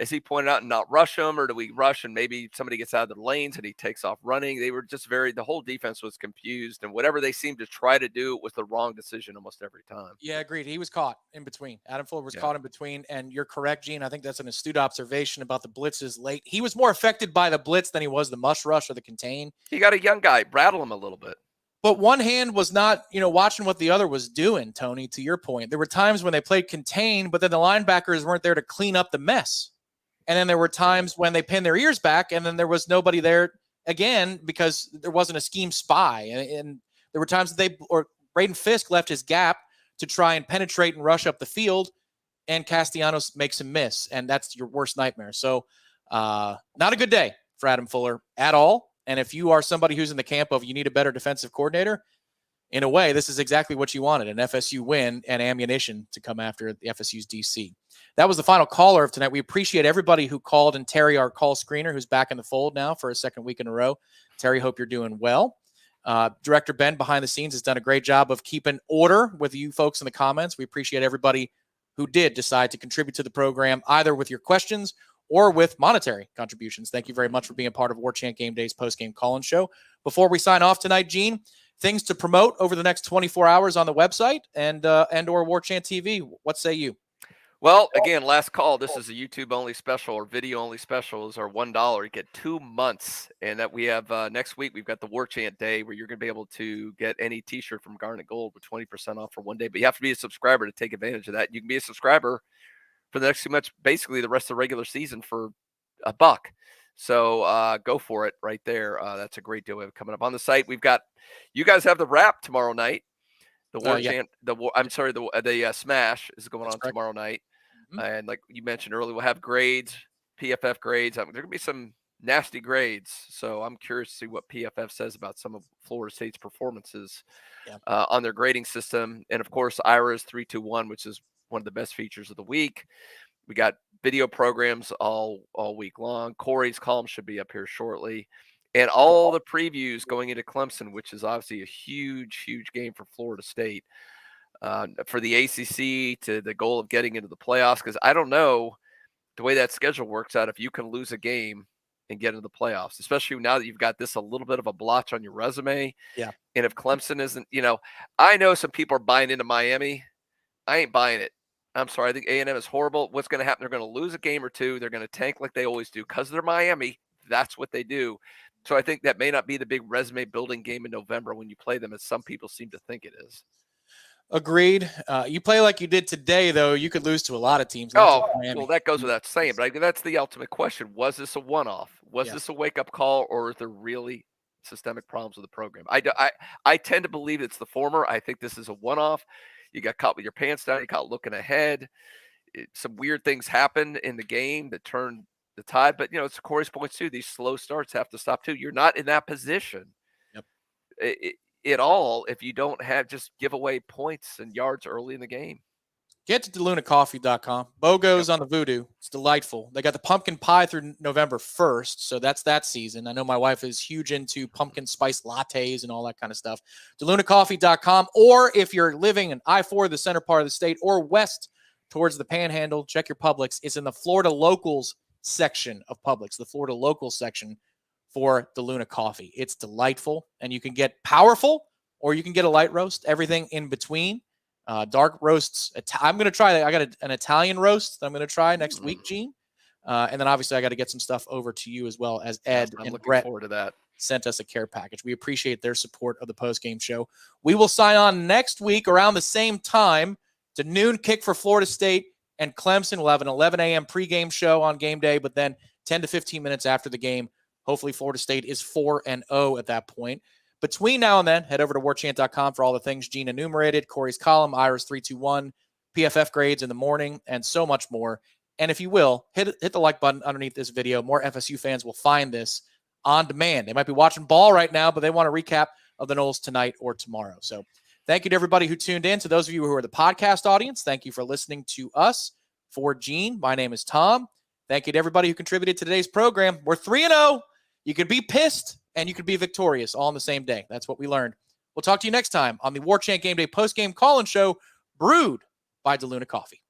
Speaker 2: as he pointed out, and not rush him, or do we rush and maybe somebody gets out of the lanes and he takes off running? They were just the whole defense was confused, and whatever they seemed to try to do was the wrong decision almost every time.
Speaker 1: Yeah, agreed. He was caught in between. Adam Fuller was caught in between, and you're correct, Gene. I think that's an astute observation about the blitzes late. He was more affected by the blitz than he was the mush rush or the contain.
Speaker 2: He got a young guy, rattle him a little bit.
Speaker 1: But one hand was not, watching what the other was doing, Tony, to your point. There were times when they played contain, but then the linebackers weren't there to clean up the mess. And then there were times when they pinned their ears back, and then there was nobody there again because there wasn't a scheme spy. And there were times that Braden Fisk left his gap to try and penetrate and rush up the field, and Castellanos makes him miss, and that's your worst nightmare. So not a good day for Adam Fuller at all. And if you are somebody who's in the camp of you need a better defensive coordinator, in a way, this is exactly what you wanted, an FSU win and ammunition to come after the FSU's DC. That was the final caller of tonight. We appreciate everybody who called, and Terry, our call screener, who's back in the fold now for a second week in a row. Terry, hope you're doing well. Director Ben behind the scenes has done a great job of keeping order with you folks in the comments. We appreciate everybody who did decide to contribute to the program, either with your questions or with monetary contributions. Thank you very much for being a part of Warchant Gameday's postgame call-in show. Before we sign off tonight, Gene, things to promote over the next 24 hours on the website and or Warchant TV. What say you?
Speaker 2: Well, again, last call. This is a YouTube-only special or video-only special. Is our $1. You get 2 months, and that we have next week. We've got the Warchant Day where you're going to be able to get any T-shirt from Garnet Gold with 20% off for one day. But you have to be a subscriber to take advantage of that. You can be a subscriber for the next 2 months, basically the rest of the regular season for $1. So go for it right there. That's a great deal we have coming up on the site. We've got you guys have the wrap tomorrow night. The Warchant, the Smash is going on tomorrow night. And like you mentioned earlier, we'll have grades, PFF grades. There going to be some nasty grades. So I'm curious to see what PFF says about some of Florida State's performances on their grading system. And of course, IRA's 3-2-1, which is one of the best features of the week. We got video programs all week long. Corey's column should be up here shortly. And all the previews going into Clemson, which is obviously a huge, huge game for Florida State. For the ACC to the goal of getting into the playoffs, because I don't know the way that schedule works out if you can lose a game and get into the playoffs, especially now that you've got this a little bit of a blotch on your resume.
Speaker 1: Yeah.
Speaker 2: And if Clemson isn't, I know some people are buying into Miami. I ain't buying it. I'm sorry. I think A&M is horrible. What's going to happen? They're going to lose a game or two. They're going to tank like they always do because they're Miami. That's what they do. So I think that may not be the big resume building game in November when you play them, as some people seem to think it is.
Speaker 1: Agreed. You play like you did today, though, you could lose to a lot of teams.
Speaker 2: Oh, well, that goes without saying. But that's the ultimate question. Was this a one-off? Was this a wake-up call, or is there really systemic problems with the program? I tend to believe it's the former. I think this is a one-off. You got caught with your pants down. You got looking ahead. Some weird things happened in the game that turned the tide. But, it's Corey's points, too. These slow starts have to stop, too. You're not in that position at all if you don't just give away points and yards early in the game.
Speaker 1: Get to DeLunaCoffee.com. BOGO's on the Voodoo. It's delightful. They got the pumpkin pie through November 1st, so that's that season. I know my wife is huge into pumpkin spice lattes and all that kind of stuff. DeLunaCoffee.com, or if you're living in I-4, the center part of the state, or west towards the Panhandle, check your Publix. It's in the Florida Locals section of Publix, the Florida Locals section for DeLuna Coffee. It's delightful, and you can get powerful or you can get a light roast, everything in between. Dark roasts. I'm going to try that. I got an Italian roast that I'm going to try next week, Gene. And then obviously I got to get some stuff over to you as well, as Ed
Speaker 2: I'm
Speaker 1: and
Speaker 2: looking
Speaker 1: Brett
Speaker 2: forward to that.
Speaker 1: Sent us a care package. We appreciate their support of the post-game show. We will sign on next week around the same time to noon kick for Florida State and Clemson. We'll have an 11 a.m. pregame show on game day, but then 10 to 15 minutes after the game, hopefully Florida State is 4-0 at that point. Between now and then, head over to warchant.com for all the things Gene enumerated, Corey's column, Ira's 3-2-1, PFF grades in the morning, and so much more. And if you will, hit the like button underneath this video. More FSU fans will find this on demand. They might be watching ball right now, but they want a recap of the Noles tonight or tomorrow. So thank you to everybody who tuned in. To those of you who are the podcast audience, thank you for listening to us For Gene, my name is Tom. Thank you to everybody who contributed to today's program. We're 3-0. You could be pissed and you could be victorious all on the same day. That's what we learned. We'll talk to you next time on the Warchant Game Day Postgame Call-In Show, brewed by DeLuna Coffee.